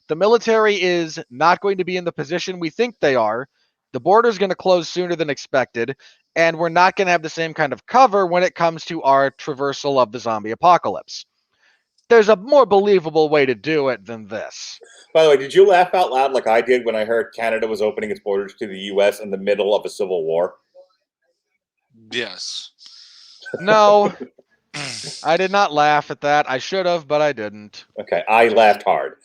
the military is not going to be in the position we think they are. The border is going to close sooner than expected, and we're not going to have the same kind of cover when it comes to our traversal of the zombie apocalypse. There's a more believable way to do it than this. By the way, did you laugh out loud like I did when I heard Canada was opening its borders to the U.S. in the middle of a civil war? Yes. No, I did not laugh at that. I should have, but I didn't. Okay, I laughed hard.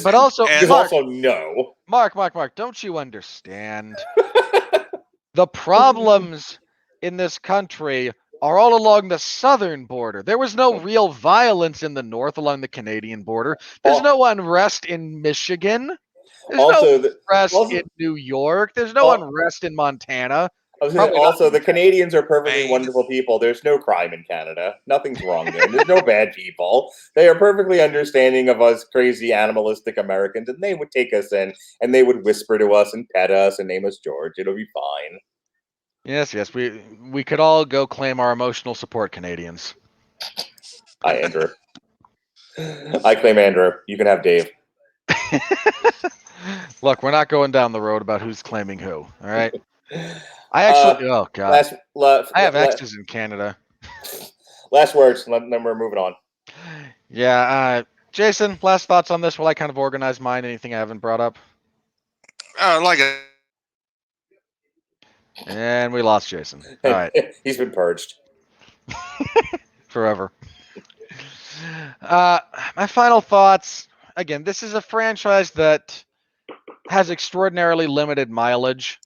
But also, Mark, no. Mark, don't you understand? The problems in this country are all along the southern border. There was no real violence in the north along the Canadian border. There's no unrest in Michigan. There's no unrest in New York. There's no unrest in Montana. Also, the Canadians are perfectly wonderful people. There's no crime in Canada. Nothing's wrong there. There's no bad people. They are perfectly understanding of us crazy animalistic Americans, and they would take us in, and they would whisper to us and pet us and name us George. It'll be fine. Yes, we could all go claim our emotional support Canadians. Hi, Andrew. I claim Andrew. You can have Dave. Look, we're not going down the road about who's claiming who. All right. I actually, oh god, I have exes in Canada. Last words, then we're moving on. Yeah, Jason, last thoughts on this while I kind of organize mine. Anything I haven't brought up? And we lost Jason. All right. He's been purged. Forever. My final thoughts. Again, this is a franchise that has extraordinarily limited mileage.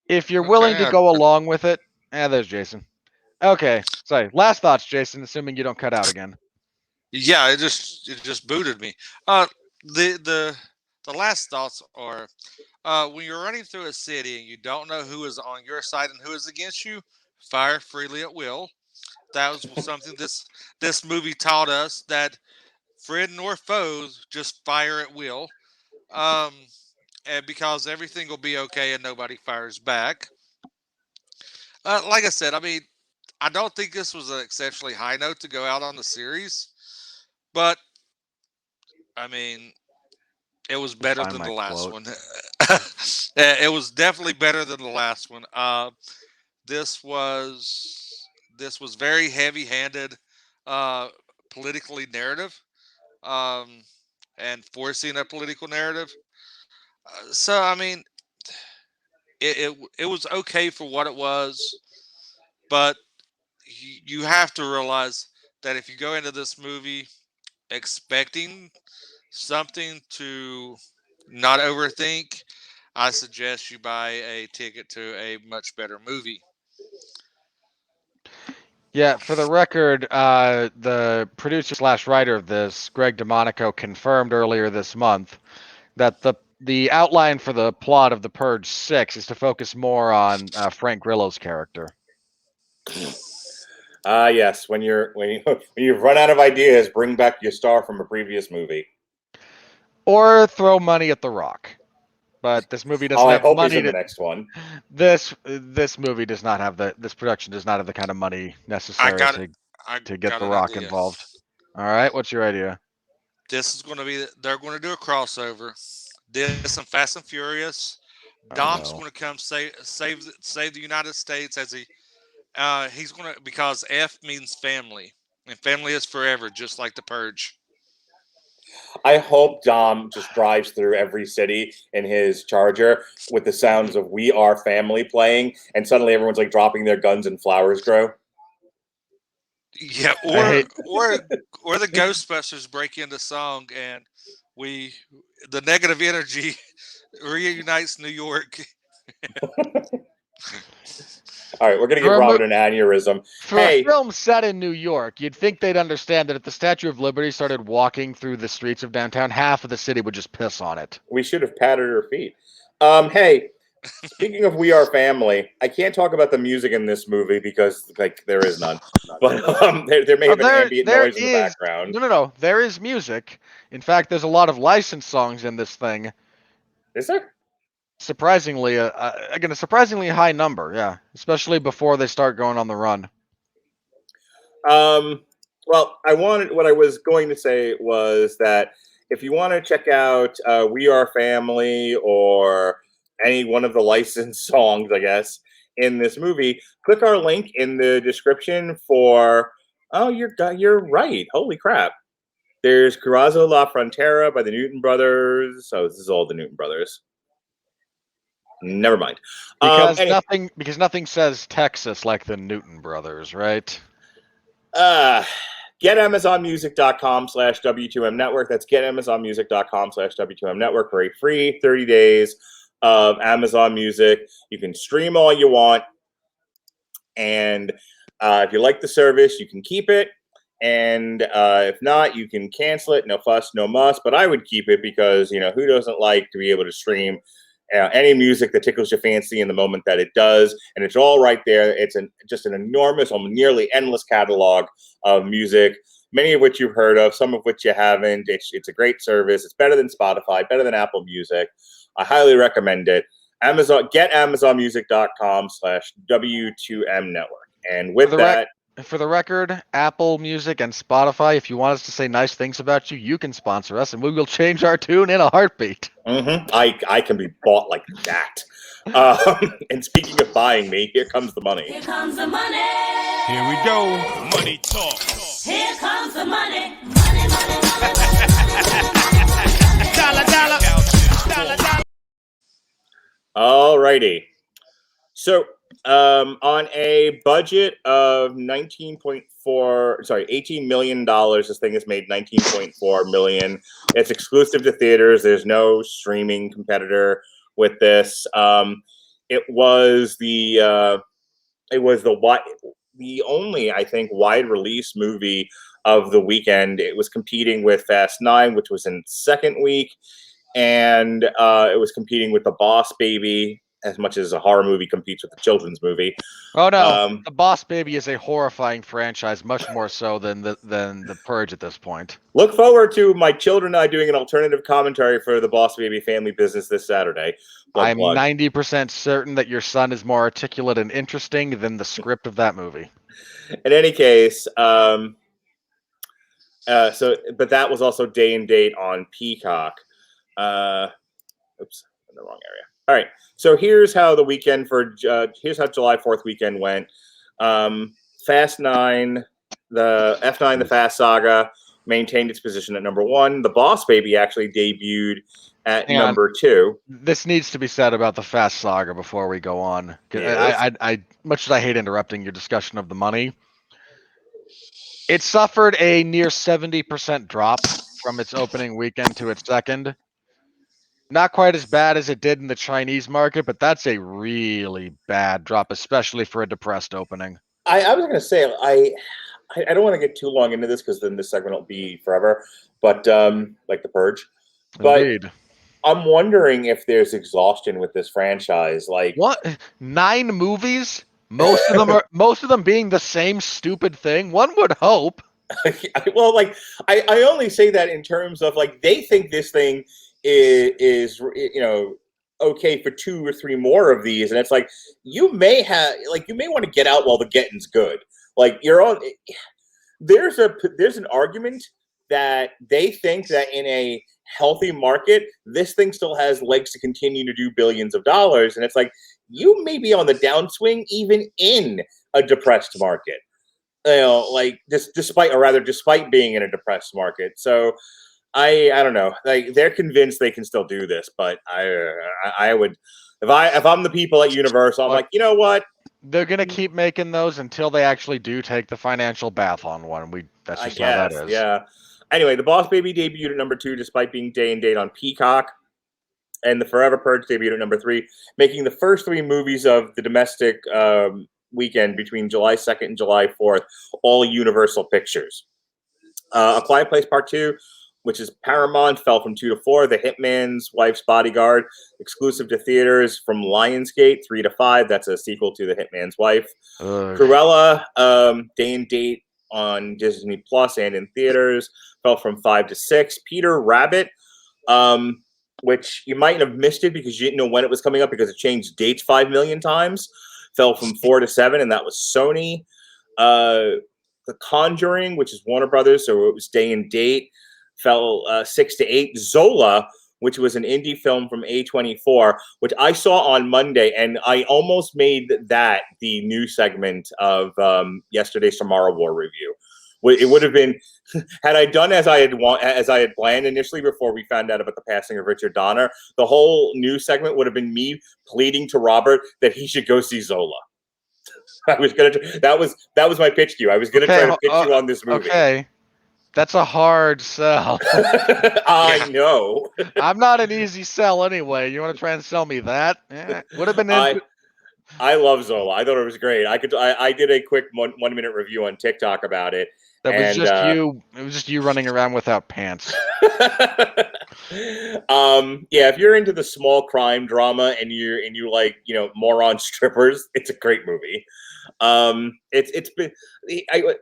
If you're willing to go along with it, there's Jason. Okay, sorry. Last thoughts, Jason. Assuming you don't cut out again. Yeah, it just booted me. The last thoughts are, when you're running through a city and you don't know who is on your side and who is against you, fire freely at will. That was something this movie taught us, that friend nor foes, just fire at will. And because everything will be okay and nobody fires back. Like I said, I mean, I don't think this was an exceptionally high note to go out on the series, but I mean, it was better than the last one. It was definitely better than the last one. This was very heavy-handed, politically narrative, and forcing a political narrative. So I mean, it was okay for what it was, but you have to realize that if you go into this movie expecting something to not overthink, I suggest you buy a ticket to a much better movie. Yeah, for the record, the producer/writer of this, Greg DeMonico, confirmed earlier this month that the outline for the plot of The Purge 6 is to focus more on Frank Grillo's character. Yes. When you've run out of ideas, bring back your star from a previous movie, or throw money at The Rock. But this movie doesn't have money. He's in the next one. This movie does not have this production does not have the kind of money necessary to get The Rock involved. All right, what's your idea? This is going to be, they're going to do a crossover. This and Fast and Furious. Dom's going to come save the United States as he's going to, because F means family, and family is forever, just like The Purge. I hope Dom just drives through every city in his Charger with the sounds of "We Are Family" playing, and suddenly everyone's like dropping their guns and flowers grow. Yeah, I hate or the Ghostbusters break into song and the negative energy reunites New York. All right, we're gonna give For a mo- Robin an aneurysm. for a Hey, film set in New York, you'd think they'd understand that if the Statue of Liberty started walking through the streets of downtown, half of the city would just piss on it. we should have patted her feet. Hey, speaking of "We Are Family," I can't talk about the music in this movie because like there is none. But there may have been ambient noise in the background. No. There is music. In fact, there's a lot of licensed songs in this thing. Is there? Surprisingly, again, a surprisingly high number. Yeah, especially before they start going on the run. Well, what I was going to say was that if you want to check out "We Are Family" or any one of the licensed songs, I guess, in this movie, click our link in the description for. Oh, you're right. Holy crap! There's Corazon La Frontera by the Newton Brothers. Oh, this is all the Newton Brothers. Never mind. Because Anyway, nothing says Texas like the Newton Brothers, right? GetAmazonMusic.com/W2M Network. That's GetAmazonMusic.com/W2M Network for a free 30 days of Amazon Music. You can stream all you want. And if you like the service, you can keep it. And if not, you can cancel it. No fuss, no muss. But I would keep it because, who doesn't like to be able to stream any music that tickles your fancy in the moment that it does? And it's all right there. It's just an enormous, nearly endless catalog of music, many of which you've heard of, some of which you haven't. It's a great service. It's better than Spotify, better than Apple Music. I highly recommend it. GetAmazonMusic.com/W2M Network. And with that, for the record, Apple Music and Spotify, if you want us to say nice things about you, you can sponsor us and we will change our tune in a heartbeat. I can be bought like that. And speaking of buying me, here comes the money. Here comes the money. Here we go. Money talk. Here comes the money. Money, money, money, money, money. Dollar, dollar. Dollar, dollar. Alrighty. So, on a budget of $18 million, this thing has made $19.4 million. It's exclusive to theaters. There's no streaming competitor with this. It was the only, I think, wide release movie of the weekend. It was competing with Fast 9, which was in second week, and it was competing with The Boss Baby, as much as a horror movie competes with a children's movie. Oh no, The Boss Baby is a horrifying franchise, much more so than the Purge at this point. Look forward to my children and I doing an alternative commentary for The Boss Baby Family Business this Saturday. I'm 90% certain that your son is more articulate and interesting than the script of that movie. In any case, but that was also day and date on Peacock. Oops, in the wrong area. All right, so here's how the weekend here's how July 4th weekend went. Fast 9, the F9, the Fast Saga maintained its position at number 1. The Boss Baby actually debuted at number 2. This needs to be said about the Fast Saga before we go on. Yes. I much as I hate interrupting your discussion of the money, it suffered a near 70% drop from its opening weekend to its second. Not quite as bad as it did in the Chinese market, but that's a really bad drop, especially for a depressed opening. I was going to say, I don't want to get too long into this because then this segment will be forever, but like The Purge. But Indeed. I'm wondering if there's exhaustion with this franchise. Like, what? 9 movies? Most of them being the same stupid thing. One would hope. Well, like I only say that in terms of like they think this thing is okay for 2 or 3 more of these, and it's like you may want to get out while the getting's good. Like you're on. There's an argument that they think that in a healthy market, this thing still has legs to continue to do billions of dollars, and it's like you may be on the downswing even in a depressed market. Despite being in a depressed market. So I don't know. Like they're convinced they can still do this, but I would if I'm the people at Universal, I'm Look, like, you know what? They're gonna keep making those until they actually do take the financial bath on one. That's I just how that guess, is. yeah. Anyway, the Boss Baby debuted at number 2 despite being day and date on Peacock, and the Forever Purge debuted at number 3, making the first 3 movies of the domestic weekend between July 2nd and July 4th all Universal Pictures. A Quiet Place Part 2, which is Paramount, fell from 2 to 4. The Hitman's Wife's Bodyguard, exclusive to theaters from Lionsgate, 3 to 5. That's a sequel to The Hitman's Wife. Ugh. Cruella, day and date on Disney Plus and in theaters, fell from 5 to 6. Peter Rabbit, which you might have missed it because you didn't know when it was coming up because it changed dates 5 million times, fell from 4 to 7, and that was Sony. The Conjuring, which is Warner Brothers, so it was day and date, fell 6 to 8. Zola, which was an indie film from A24, which I saw on Monday, and I almost made that the news segment of yesterday's Tomorrow War review. It would have been, had I done as I had planned initially before we found out about the passing of Richard Donner, the whole news segment would have been me pleading to Robert that he should go see Zola. I was gonna. That was my pitch to you. I was gonna try to pitch you on this movie. Okay, that's a hard sell. I know. I'm not an easy sell anyway. You want to try and sell me that? Would have been. I love Zola. I thought it was great. I did a quick 1 minute review on TikTok about it. That was and, just you. It was just you running around without pants. Yeah, if you're into the small crime drama and you like, moron strippers, it's a great movie. It's been.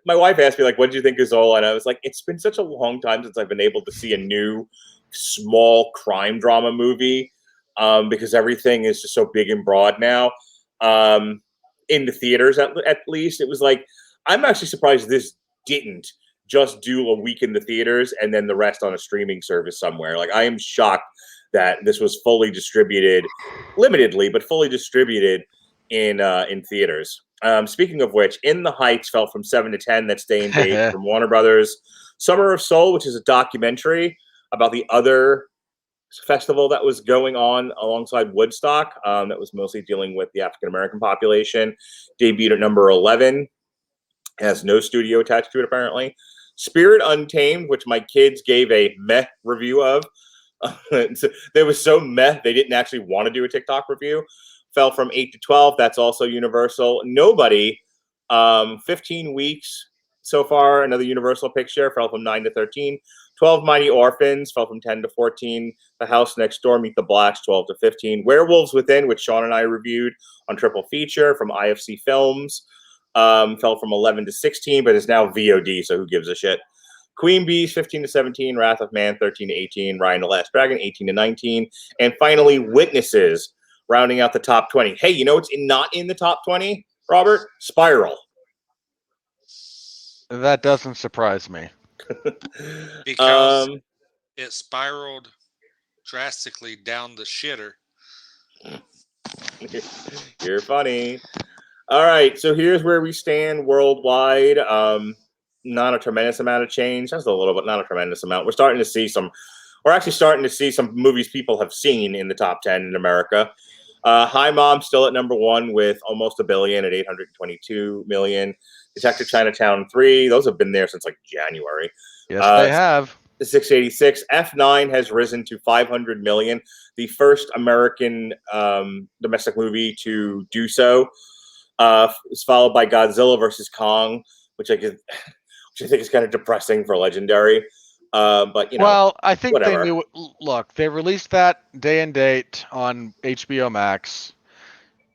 My wife asked me like, "What did you think of Zola?" And I was like, "It's been such a long time since I've been able to see a new small crime drama movie, because everything is just so big and broad now. In the theaters, at least, it was like I'm actually surprised this didn't just do a week in the theaters and then the rest on a streaming service somewhere. Like I am shocked that this was fully distributed, limitedly, but fully distributed in theaters. Speaking of which, In the Heights fell from 7 to 10. That's day and date from Warner Brothers. Summer of Soul, which is a documentary about the other festival that was going on alongside Woodstock, that was mostly dealing with the African American population, debuted at number 11. It has no studio attached to it, apparently. Spirit Untamed, which my kids gave a meh review of. They was so meh, they didn't actually want to do a TikTok review. Fell from 8 to 12. That's also Universal. Nobody, 15 weeks so far, another Universal picture, fell from 9 to 13. 12 Mighty Orphans fell from 10 to 14. The House Next Door, Meet the Blacks, 12 to 15. Werewolves Within, which Sean and I reviewed on Triple Feature from IFC Films, fell from 11 to 16, but is now VOD, so who gives a shit? Queen Bees, 15 to 17. Wrath of Man, 13 to 18. Ryan the Last Dragon, 18 to 19. And finally, Witnesses, rounding out the top 20. Hey, you know what's not in the top 20, Robert? Spiral. That doesn't surprise me. Because it spiraled drastically down the shitter. You're funny. All right, so here's where we stand worldwide. Not a tremendous amount of change. Just a little bit, not a tremendous amount. We're actually starting to see some movies people have seen in the top 10 in America. Hi Mom still at number 1 with almost $1 billion at 822 million. Detective Chinatown 3, those have been there since like January. Yes, they have. 686. F9 has risen to 500 million, the first American domestic movie to do so. It's followed by Godzilla versus Kong, which I think is kind of depressing for Legendary. But well, I think whatever. they knew. Look, they released that day and date on HBO Max.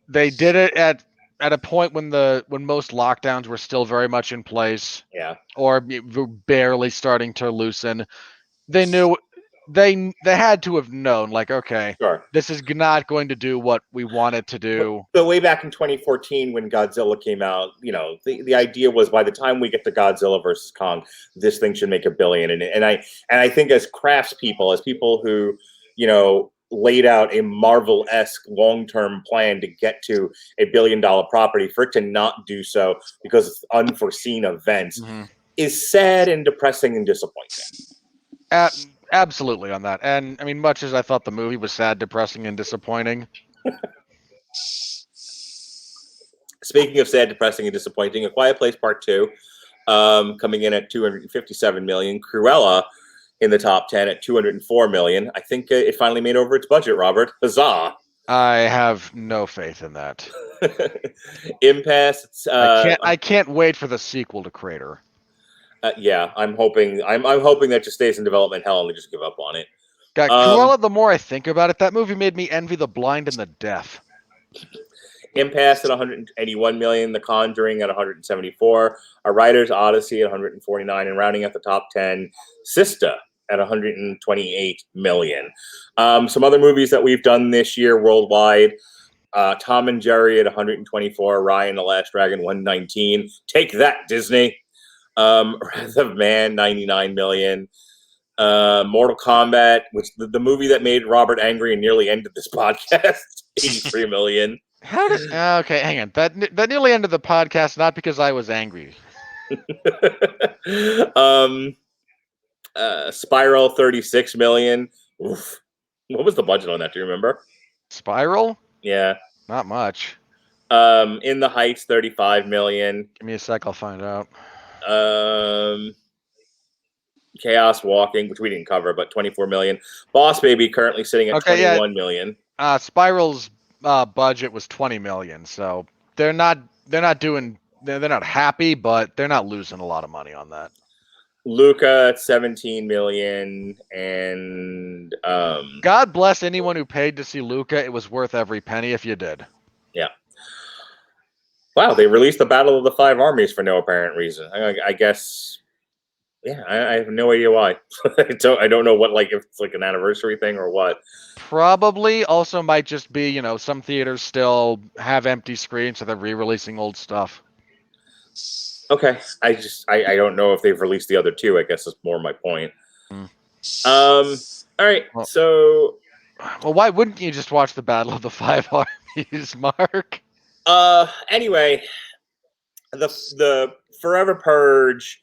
They did it at a point when most lockdowns were still very much in place. Yeah. Or were barely starting to loosen. They knew they had to have known, like, okay, Sure. this is not going to do what we want it to do. But way back in 2014 when Godzilla came out, the idea was by the time we get to Godzilla versus Kong, this thing should make $1 billion. And I think as craftspeople, as people who, laid out a Marvel-esque long-term plan to get to $1 billion property, for it to not do so because of unforeseen events is sad and depressing and disappointing. Absolutely on that. And I mean, much as I thought the movie was sad, depressing, and disappointing, Speaking of sad, depressing, and disappointing, A Quiet Place Part 2, coming in at 257 million. Cruella in the top 10 at 204 million. I think it finally made over its budget, Robert. Huzzah! I have no faith in that. Impasse. It's, I can't wait for the sequel to Crater. yeah, I'm hoping. I'm hoping that just stays in development hell and they just give up on it. God, Cruella, the more I think about it, that movie made me envy the blind and the deaf. Impasse at 181 million, The Conjuring at 174, A Writer's Odyssey at 149, and rounding out the top 10, Sista at 128 million. Some other movies that we've done this year worldwide: Tom and Jerry at 124, Ryan the Last Dragon 119. Take that, Disney. Wrath of Man 99 million. Mortal Kombat, which the movie that made Robert angry and nearly ended this podcast, 83 million. How did? Okay, hang on. That nearly ended the podcast, not because I was angry. Spiral 36 million. Oof. What was the budget on that? Do you remember? Spiral? Yeah. Not much. In the Heights 35 million. Give me a sec, I'll find out. Chaos Walking, which we didn't cover, but 24 million. Boss Baby currently sitting at 21 million. Spiral's budget was 20 million, so they're not happy, but they're not losing a lot of money on that. Luca at 17 million, and God bless anyone who paid to see Luca. It was worth every penny if you did. Yeah. Wow, they released the Battle of the Five Armies for no apparent reason. I guess. Yeah, I have no idea why. I don't know what, like, if it's like an anniversary thing or what. Probably also might just be, some theaters still have empty screens, so they're re-releasing old stuff. Okay, I don't know if they've released the other two. I guess is more my point. All right, so. Well, why wouldn't you just watch the Battle of the Five Armies, Mark? Anyway, the Forever Purge.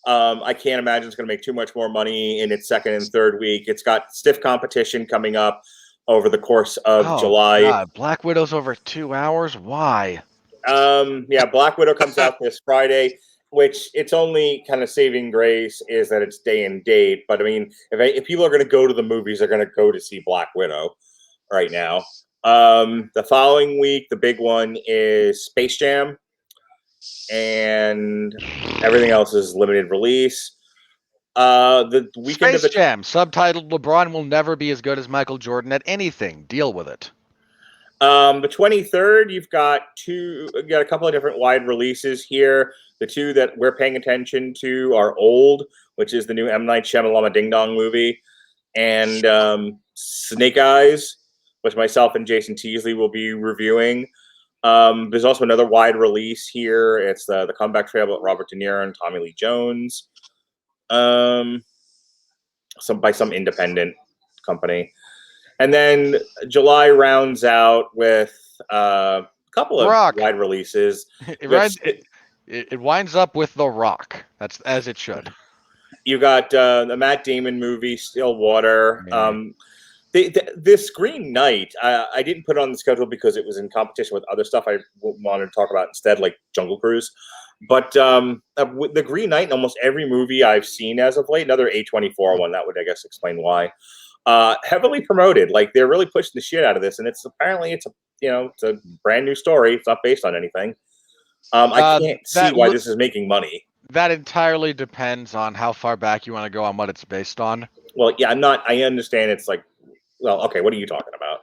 I can't imagine it's going to make too much more money in its second and third week. It's got stiff competition coming up over the course of July. God, Black Widow's over 2 hours. Why? Yeah, Black Widow comes out this Friday, which its only kind of saving grace is that it's day and date. But I mean, if people are going to go to the movies, they're going to go to see Black Widow right now. The following week, the big one is Space Jam. And everything else is limited release. The weekend Space Jam, subtitled "LeBron will never be as good as Michael Jordan at anything." Deal with it. The 23rd, you've got a couple of different wide releases here. The two that we're paying attention to are Old, which is the new M. Night Shyamalan Ding Dong movie, and Snake Eyes, which myself and Jason Teasley will be reviewing. There's also another wide release here. It's the comeback trail with Robert De Niro and Tommy Lee Jones, by some independent company. And then July rounds out with a couple of wide releases. It winds up with The Rock. That's as it should. You got the Matt Damon movie Stillwater. This Green Knight, I didn't put it on the schedule because it was in competition with other stuff I wanted to talk about instead, like Jungle Cruise. But the Green Knight in almost every movie I've seen as of late, another A24 one, that would, I guess, explain why. Heavily promoted, like they're really pushing the shit out of this, and it's a brand new story. It's not based on anything. I can't see why this is making money. That entirely depends on how far back you want to go on what it's based on. Well, yeah, I understand it's like. Well, okay, what are you talking about?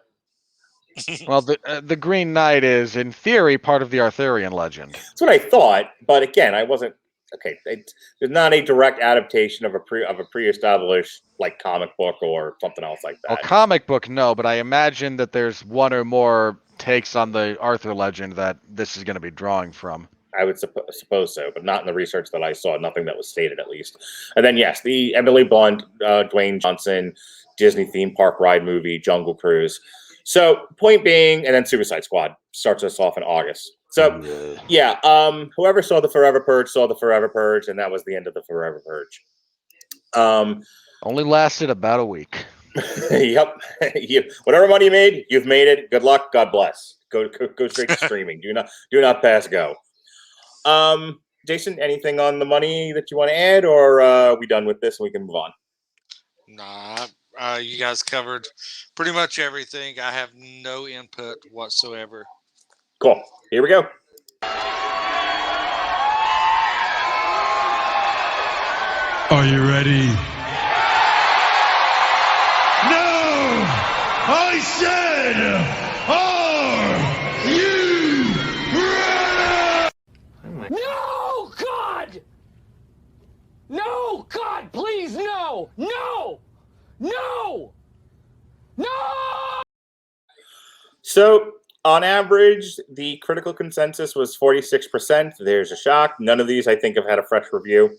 Well, the Green Knight is, in theory, part of the Arthurian legend. That's what I thought, but again, I wasn't okay. There's not a direct adaptation of a pre-established like comic book or something else like that. Well, comic book, no, but I imagine that there's one or more takes on the Arthur legend that this is going to be drawing from. I would suppose so, but not in the research that I saw. Nothing that was stated, at least. And then, yes, the Emily Blunt, Dwayne Johnson Disney theme park ride movie, Jungle Cruise. So, point being, and then Suicide Squad starts us off in August. So, yeah, whoever saw the Forever Purge, and that was the end of the Forever Purge. Only lasted about a week. Yep. Whatever money you made, you've made it. Good luck. God bless. Go straight to streaming. Do not pass go. Jason, anything on the money that you want to add, or are we done with this and we can move on? Nah, you guys covered pretty much everything. I have no input whatsoever. Cool. Here we go. Are you ready? No! I said, are you ready? No, God! No, God, please, no! No! No! No! So, on average, the critical consensus was 46%. There's a shock. None of these, I think, have had a fresh review.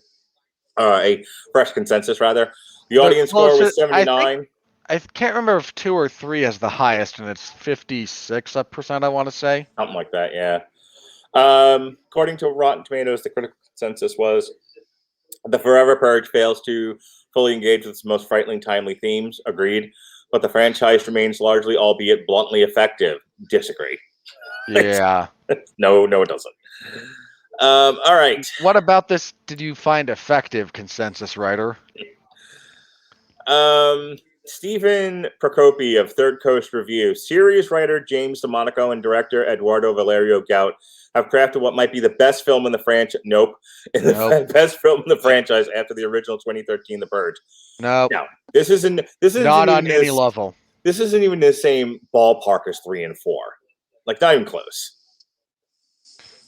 A fresh consensus, rather. The audience score was 79. I can't remember if 2 or 3 is the highest, and it's 56%, I want to say. Something like that, yeah. According to Rotten Tomatoes, the critical consensus was the Forever Purge fails to fully engage with its most frightening, timely themes. Agreed. But the franchise remains largely, albeit bluntly, effective. Disagree. Yeah. No, it doesn't. All right. What about this did you find effective, consensus writer? Stephen Procopi of Third Coast Review. Series writer James DeMonico and director Eduardo Valerio Gout have crafted what might be the best film in the franchise. Best film in the franchise after the original 2013 The Purge. Nope. Now, this isn't Not on any level. This isn't even the same ballpark as 3 and 4. Like, not even close.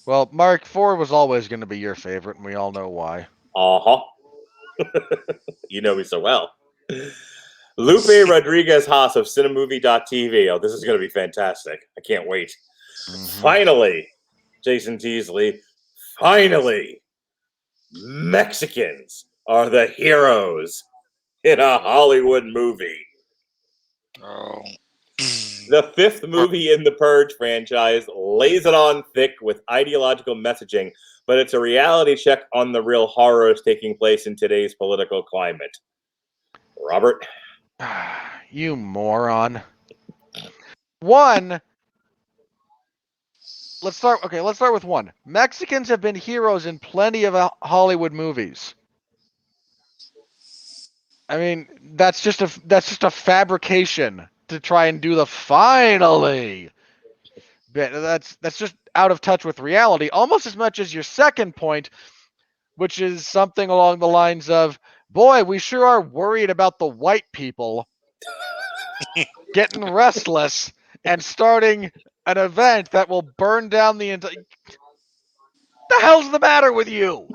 Well, Mark, 4 was always going to be your favorite, and we all know why. Uh-huh. You know me so well. Lupe Rodriguez Haas of Cinemovie.tv. Oh, this is going to be fantastic. I can't wait. Mm-hmm. Finally, Jason Teasley, finally, Mexicans are the heroes in a Hollywood movie. Oh. The 5th movie in the Purge franchise lays it on thick with ideological messaging, but it's a reality check on the real horrors taking place in today's political climate. Robert? You moron. One. Let's start with 1. Mexicans have been heroes in plenty of Hollywood movies. I mean, that's just a fabrication to try and do the finally bit. That's just out of touch with reality, almost as much as your second point, which is something along the lines of, boy, we sure are worried about the white people getting restless and starting an event that will burn down the entire... The hell's the matter with you?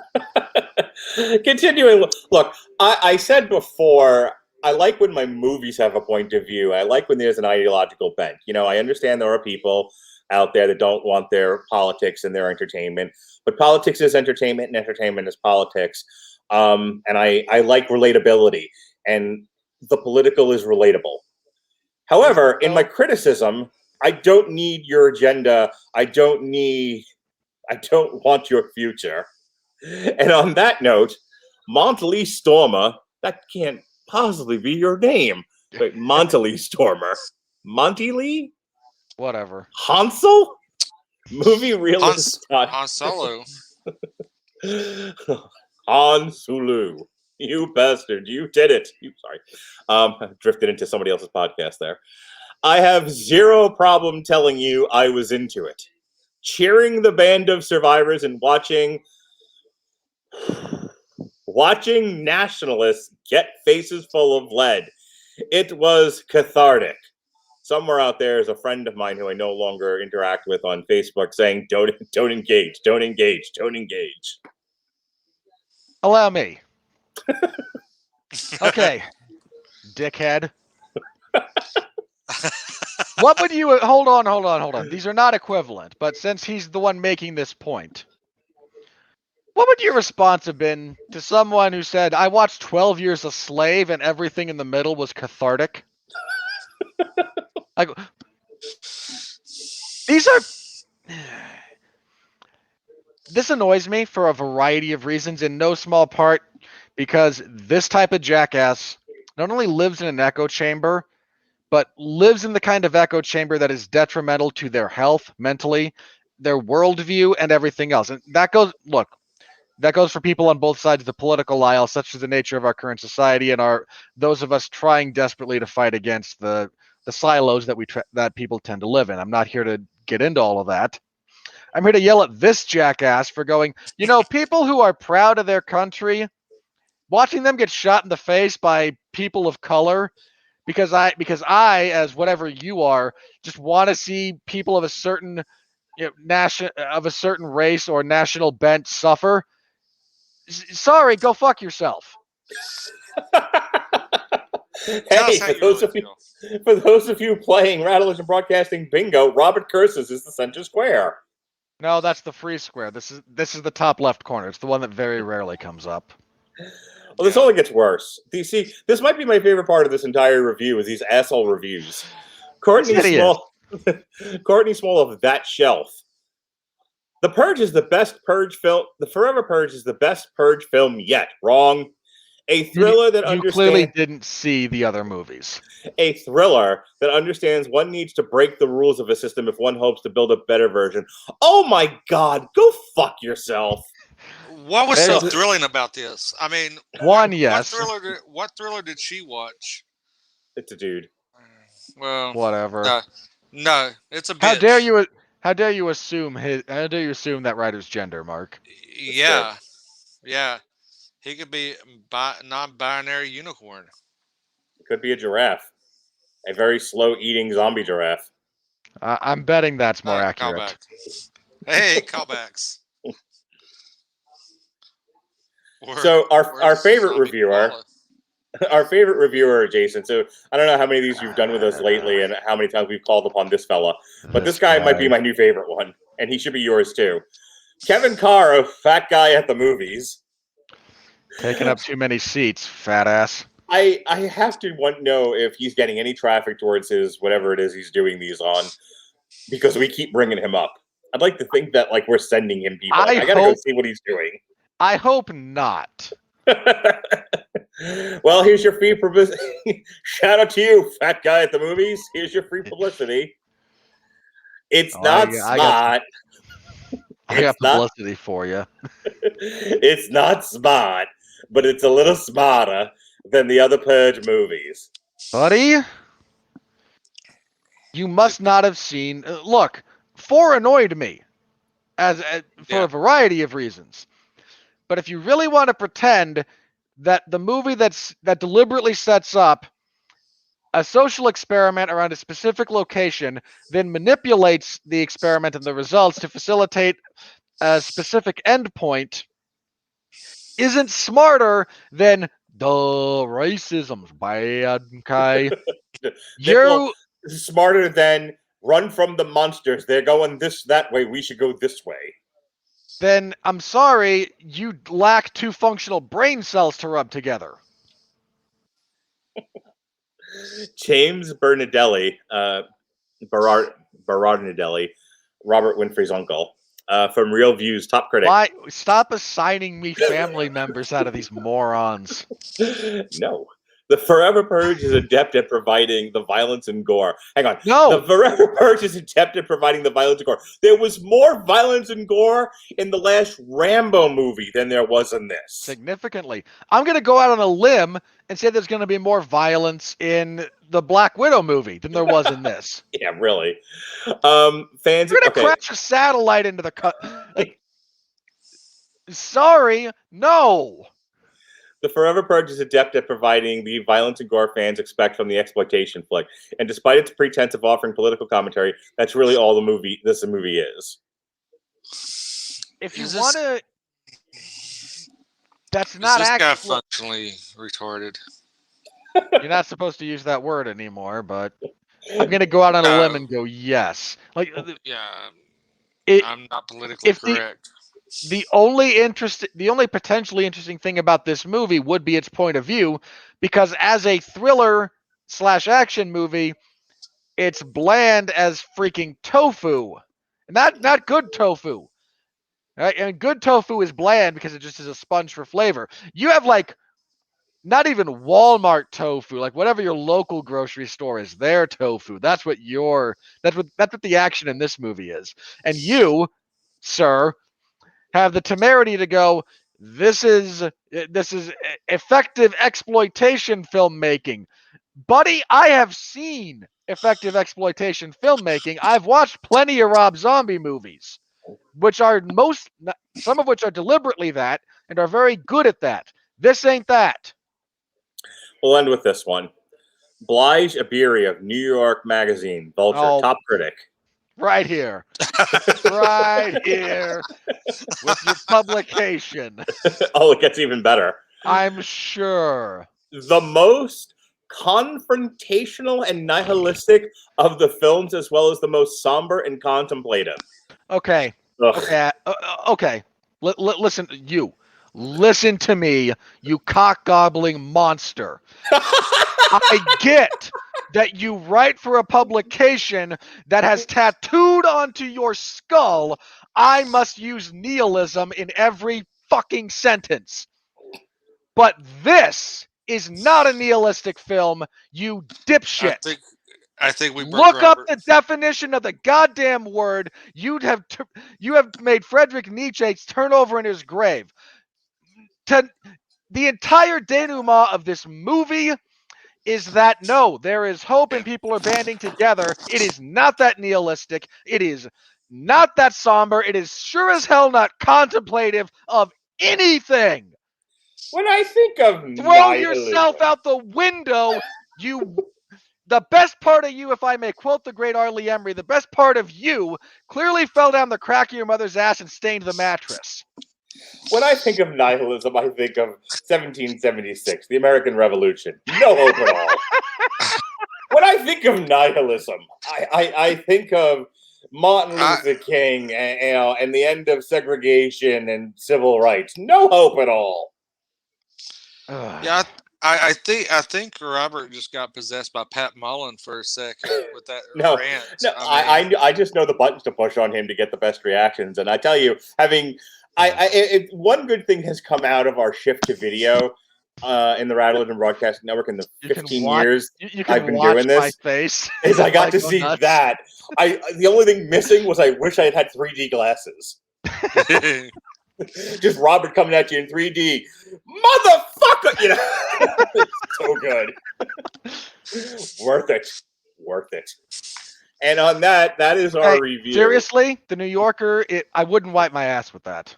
Continuing, look, I said before, I like when my movies have a point of view. I like when there's an ideological bent. You know, I understand there are people out there that don't want their politics and their entertainment, but politics is entertainment and entertainment is politics. And I like relatability, and the political is relatable. However, in my criticism, I don't need your agenda. I don't want your future. And on that note, Montley Stormer, that can't possibly be your name. Wait, Montley Stormer. Monty Lee? Whatever. Hansel? Movie realist. Han Solo. Han Sulu. You bastard. You did it. I drifted into somebody else's podcast there. I have zero problem telling you I was into it. Cheering the band of survivors and watching nationalists get faces full of lead. It was cathartic. Somewhere out there is a friend of mine who I no longer interact with on Facebook saying, don't engage. Allow me. Okay, dickhead. What would you... Hold on. These are not equivalent, but since he's the one making this point, what would your response have been to someone who said, I watched 12 Years a Slave and everything in the middle was cathartic? Like, this annoys me for a variety of reasons, in no small part because this type of jackass not only lives in an echo chamber, but lives in the kind of echo chamber that is detrimental to their health mentally, their worldview, and everything else. And that goes for people on both sides of the political aisle, such as the nature of our current society and those of us trying desperately to fight against the silos that people tend to live in. I'm not here to get into all of that. I'm here to yell at this jackass for going, people who are proud of their country, watching them get shot in the face by people of color because I, as whatever you are, just want to see people of a certain of a certain race or national bent suffer. Sorry, go fuck yourself. Tell us Hey, how you really feel. for those of you playing Radulich and Broadcasting Bingo, Robert Curses is the center square. No, that's the free square. This is the top left corner. It's the one that very rarely comes up. Well, this only gets worse. You see, this might be my favorite part of this entire review is these asshole reviews. Courtney Small of That Shelf. The Purge is the best Purge film. The Forever Purge is the best Purge film yet. Wrong. A thriller that You clearly didn't see the other movies. A thriller that understands one needs to break the rules of a system if one hopes to build a better version. Oh my God, go fuck yourself. What was so thrilling about this? I mean, yes. What thriller did she watch? It's a dude. Well, whatever. No, it's a bitch. How dare you assume that writer's gender, Mark? Yeah. He could be non-binary unicorn. It could be a giraffe. A very slow-eating zombie giraffe. I'm betting that's more accurate. Callback. Hey, callbacks. So our favorite reviewer, Jason. So I don't know how many of these you've done with us lately and how many times we've called upon this fella, but this guy might be my new favorite one, and he should be yours too. Kevin Carr of Fat Guy at the Movies. Taking up too many seats, fat ass. I have to know if he's getting any traffic towards his whatever it is he's doing these on, because we keep bringing him up. I'd like to think that we're sending him people. I gotta go see what he's doing. I hope not. Well, here's your free publicity. Shout out to you, Fat Guy at the Movies. Here's your free publicity. It's not smart. I got publicity for you. It's not smart, but it's a little smarter than the other Purge movies. Buddy, you must not have seen... Look, 4 annoyed me for a variety of reasons. But if you really want to pretend that the movie that deliberately sets up a social experiment around a specific location, then manipulates the experiment and the results to facilitate a specific endpoint, isn't smarter than the racism's bad, okay? You're smarter than run from the monsters. They're going that way. We should go this way. Then I'm sorry, you lack 2 functional brain cells to rub together. James Bernardelli, Berardelli, Robert Winfree's uncle, from Real Views, top critic. Why? Stop assigning me family members out of these morons. No. The Forever Purge is adept at providing the violence and gore. Hang on. No. The Forever Purge is adept at providing the violence and gore. There was more violence and gore in the last Rambo movie than there was in this. Significantly. I'm going to go out on a limb and say there's going to be more violence in the Black Widow movie than there was in this. Yeah, really. Fans, you're going to crash a satellite into the cut. Sorry, no. The Forever Purge is adept at providing the violence and gore fans expect from the exploitation flick, and despite its pretense of offering political commentary, that's really all this movie is. If you want to, that's not this actually guy functionally retarded. You're not supposed to use that word anymore, but I'm gonna go out on a limb and go yes. I'm not politically correct. The only potentially interesting thing about this movie would be its point of view, because as a thriller / action movie, it's bland as freaking tofu. Not good tofu. Right? And good tofu is bland because it just is a sponge for flavor. You have not even Walmart tofu, like whatever your local grocery store is, their tofu. That's what the action in this movie is. And you, sir, have the temerity to go, this is effective exploitation filmmaking. Buddy, I have seen effective exploitation filmmaking. I've watched plenty of Rob Zombie movies, which are some of which are deliberately that and are very good at that. This ain't that. We'll end with this one. Blige Abiri of New York Magazine, Vulture, Oh. top critic. Right here. Right here with your publication. Oh, it gets even better. I'm sure. The most confrontational and nihilistic of the films, as well as the most somber and contemplative. Okay. Ugh. Okay. Okay. Listen, you. Listen to me, you cock-gobbling monster. I get that you write for a publication that has tattooed onto your skull, I must use nihilism in every fucking sentence. But this is not a nihilistic film, you dipshit. I think we broke Look up Robert. the definition of the goddamn word. You have made Friedrich Nietzsche turn over in his grave. The entire denouement of this movie is that no, there is hope and people are banding together. It is not that nihilistic. It is not that somber. It is sure as hell not contemplative of anything. When I think of Throw yourself out the window, the best part of you, if I may quote the great Arlie Emery, the best part of you clearly fell down the crack of your mother's ass and stained the mattress. When I think of nihilism, I think of 1776, the American Revolution. No hope at all. When I think of nihilism, I think of Martin Luther King and the end of segregation and civil rights. No hope at all. Yeah, I think Robert just got possessed by Pat Mullen for a second with that rant. No, I just know the buttons to push on him to get the best reactions, and I tell you, one good thing has come out of our shift to video in the Radulich Broadcasting Network in the 15 years I've been doing this. My face is I got to see nuts. That. The only thing missing was I wish I had 3D glasses. Just Robert coming at you in 3D, motherfucker! You know, it's so good. Worth it. And on that is our review. Seriously, the New Yorker, I wouldn't wipe my ass with that.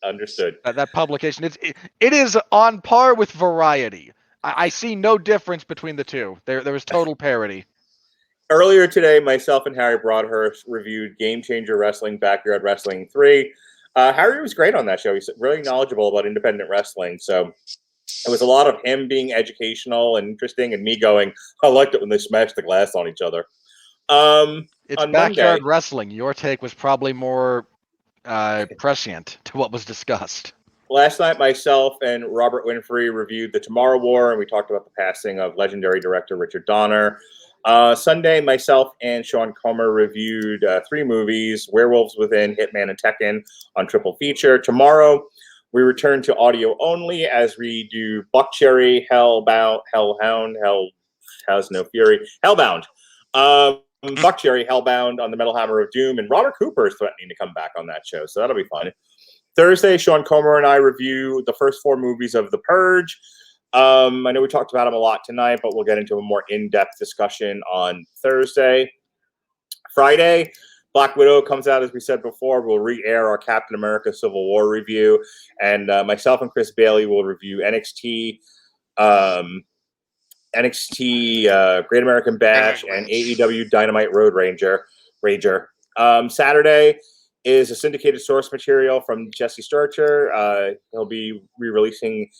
Understood. That publication, it is on par with Variety. I see no difference between the two. There was total parity. Earlier today, myself and Harry Broadhurst reviewed Game Changer Wrestling Backyard Wrestling 3. Harry was great on that show. He's really knowledgeable about independent wrestling. So it was a lot of him being educational and interesting, and me going, I liked it when they smashed the glass on each other. It's on backyard Monday, wrestling. Your take was probably more prescient to what was discussed. Last night, myself and Robert Winfree reviewed The Tomorrow War, and we talked about the passing of legendary director Richard Donner. Sunday, myself and Sean Comer reviewed 3 movies, Werewolves Within, Hitman, and Tekken on Triple Feature. Tomorrow, we return to audio only as we do Buckcherry, Hellbound, Buckcherry, Hellbound on the Metal Hammer of Doom, and Robert Cooper is threatening to come back on that show, so that'll be fun. Thursday, Sean Comer and I review the first 4 movies of The Purge. I know we talked about them a lot tonight, but we'll get into a more in-depth discussion on Thursday. Friday, Black Widow comes out, as we said before. We'll re-air our Captain America Civil War review, and myself and Chris Bailey will review NXT, Great American Bash, and AEW Dynamite Road Rager. Saturday is a syndicated source material from Jesse Sturcher. He'll be re-releasing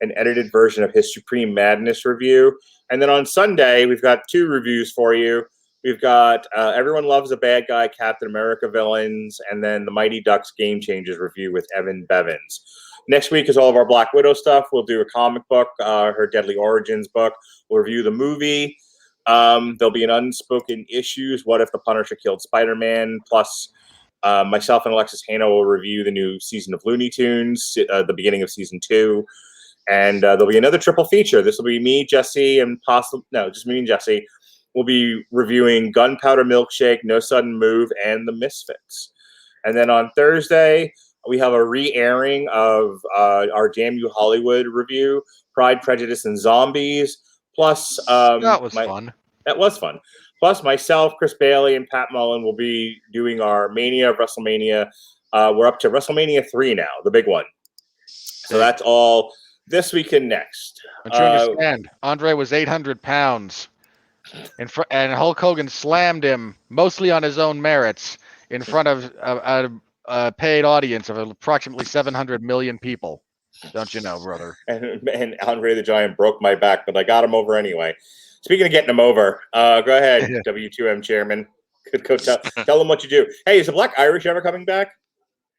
an edited version of his Supreme Madness review. And then on Sunday, we've got 2 reviews for you. We've got Everyone Loves a Bad Guy, Captain America Villains, and then the Mighty Ducks Game Changers review with Evan Bevins. Next week is all of our Black Widow stuff. We'll do a comic book, her Deadly Origins book. We'll review the movie. There'll be an Unspoken Issues, What If the Punisher Killed Spider-Man, plus myself and Alexis Hano will review the new season of Looney Tunes, the beginning of season 2. And there'll be another triple feature. This will be me, Jesse, and just me and Jesse. We'll be reviewing Gunpowder Milkshake, No Sudden Move, and The Misfits. And then on Thursday, we have a re-airing of our Damn You Hollywood review, Pride, Prejudice, and Zombies. Plus, That was fun. That was fun. Plus, myself, Chris Bailey, and Pat Mullen will be doing our Mania of WrestleMania. We're up to WrestleMania 3 now, the big one. So that's all this week and next. Don't you understand? Andre was 800 pounds. And Hulk Hogan slammed him, mostly on his own merits, in front of a paid audience of approximately 700 million people. Don't you know, brother? And Andre the Giant broke my back, but I got him over anyway. Speaking of getting him over, go ahead, W2M chairman. Go tell him what you do. Hey, is the Black Irish ever coming back?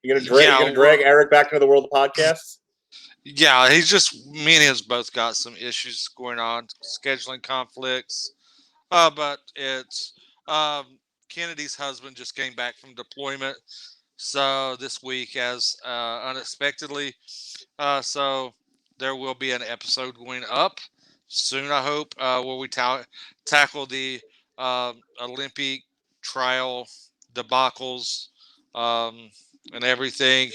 You gonna drag Eric back into the world of podcasts? Yeah, he's just me and his both got some issues going on, scheduling conflicts. But it's Kennedy's husband just came back from deployment, so this week as unexpectedly, so there will be an episode going up soon, I hope, where we tackle the Olympic trial debacles and everything,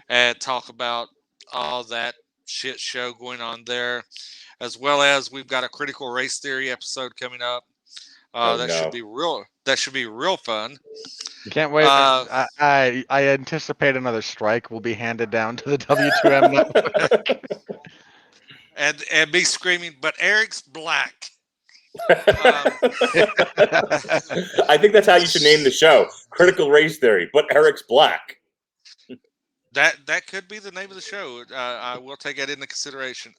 and talk about all that shit show going on there, as well as we've got a critical race theory episode coming up. Should be real. That should be real fun. You can't wait. I anticipate another strike will be handed down to the W2M network. and be screaming, but Eric's black. I think that's how you should name the show: Critical Race Theory, but Eric's black. That could be the name of the show. I will take that into consideration.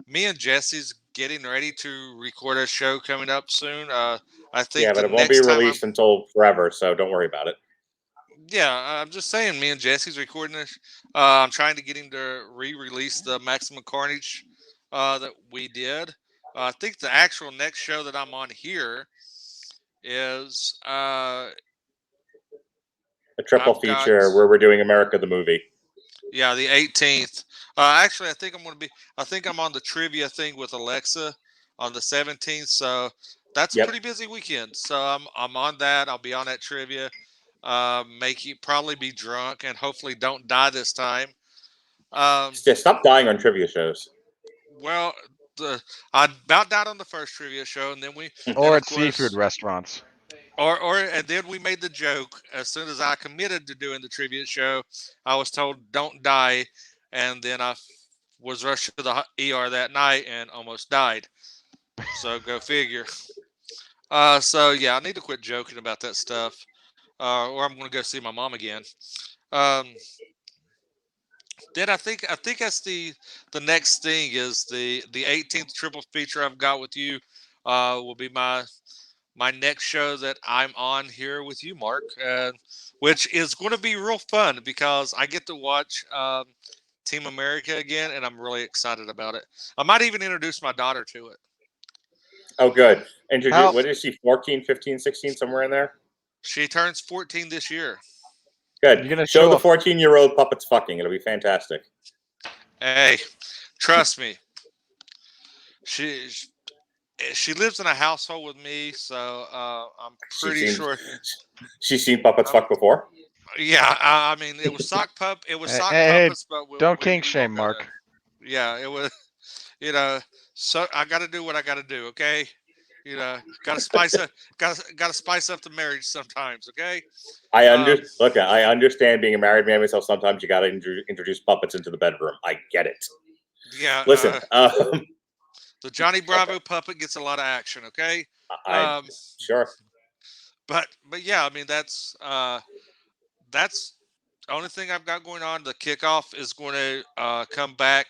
Me and Jesse's getting ready to record a show coming up soon. I think. Yeah, but it won't be released until forever, so don't worry about it. Yeah, I'm just saying. Me and Jesse's recording this. I'm trying to get him to re-release the Maximum Carnage that we did. I think the actual next show that I'm on here is a triple feature where we're doing America the Movie. Yeah, the 18th. Actually, I think I'm on the trivia thing with Alexa on the 17th. So that's a pretty busy weekend. So I'm on that. I'll be on that trivia. Probably be drunk and hopefully don't die this time. Stop dying on trivia shows. Well, I about died on the first trivia show, and then or at seafood restaurants. And then we made the joke as soon as I committed to doing the trivia show. I was told don't die, and then I was rushed to the ER that night and almost died. So go figure. So yeah, I need to quit joking about that stuff, or I'm going to go see my mom again. Then I think that's the next thing is the 18th triple feature I've got with you will be my next show that I'm on here with you, Mark, which is going to be real fun because I get to watch Team America again, and I'm really excited about it. I might even introduce my daughter to it. Oh, good. What is she, 14, 15, 16, somewhere in there? She turns 14 this year. Good. You're gonna show the 14-year-old puppets fucking. It'll be fantastic. Hey, trust me. She lives in a household with me, so I'm pretty sure she's seen puppets fuck before. Yeah, I mean it was sock puppets, but don't kink shame, Mark. Yeah, it was. So I got to do what I got to do. Okay, got to spice up. Got to spice up the marriage sometimes. Okay. I understand being a married man myself. Sometimes you got to introduce puppets into the bedroom. I get it. Yeah. Listen. The Johnny Bravo puppet gets a lot of action. Okay. Sure. But yeah, I mean that's the only thing I've got going on. The kickoff is going to come back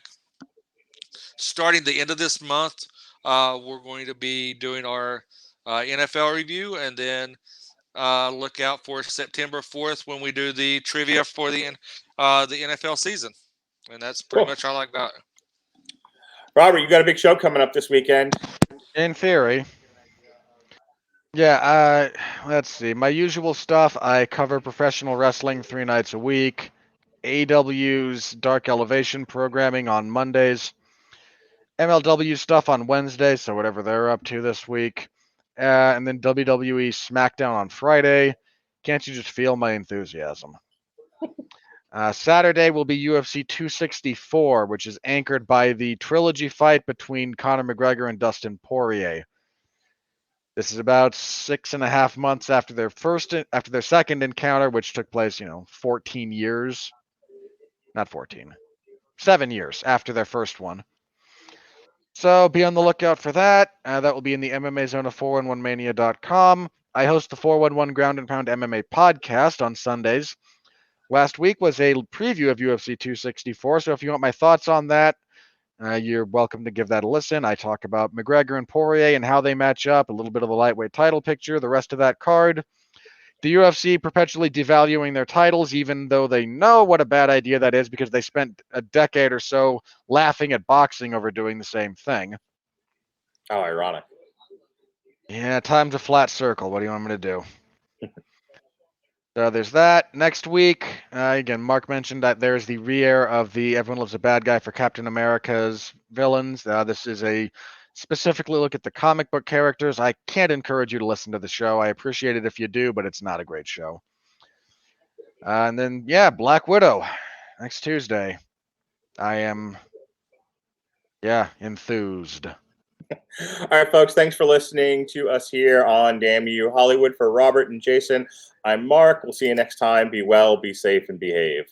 starting the end of this month. We're going to be doing our NFL review, and then look out for September 4th when we do the trivia for the NFL season. And that's pretty much all I got. Robert, you got a big show coming up this weekend. In theory. Yeah, let's see. My usual stuff, I cover professional wrestling 3 nights a week. AW's Dark Elevation programming on Mondays. MLW stuff on Wednesday, so whatever they're up to this week. And then WWE SmackDown on Friday. Can't you just feel my enthusiasm? Saturday will be UFC 264, which is anchored by the trilogy fight between Conor McGregor and Dustin Poirier. This is about 6.5 months after their second encounter, which took place, 14 years. Not 14. 7 years after their first one. So be on the lookout for that. That will be in the MMA zone of 411mania.com. I host the 411 Ground and Pound MMA podcast on Sundays. Last week was a preview of UFC 264, so if you want my thoughts on that, you're welcome to give that a listen. I talk about McGregor and Poirier and how they match up, a little bit of the lightweight title picture, the rest of that card. The UFC perpetually devaluing their titles, even though they know what a bad idea that is because they spent a decade or so laughing at boxing over doing the same thing. How ironic. Yeah, time's a flat circle. What do you want me to do? So there's that. Next week, again, Mark mentioned that there's the re-air of the Everyone Loves a Bad Guy for Captain America's villains. This is a specifically look at the comic book characters. I can't encourage you to listen to the show. I appreciate it if you do, but it's not a great show. And then, Black Widow next Tuesday. I am, enthused. All right, folks, thanks for listening to us here on Damn You Hollywood. For Robert and Jason, I'm Mark. We'll see you next time. Be well, be safe, and behave.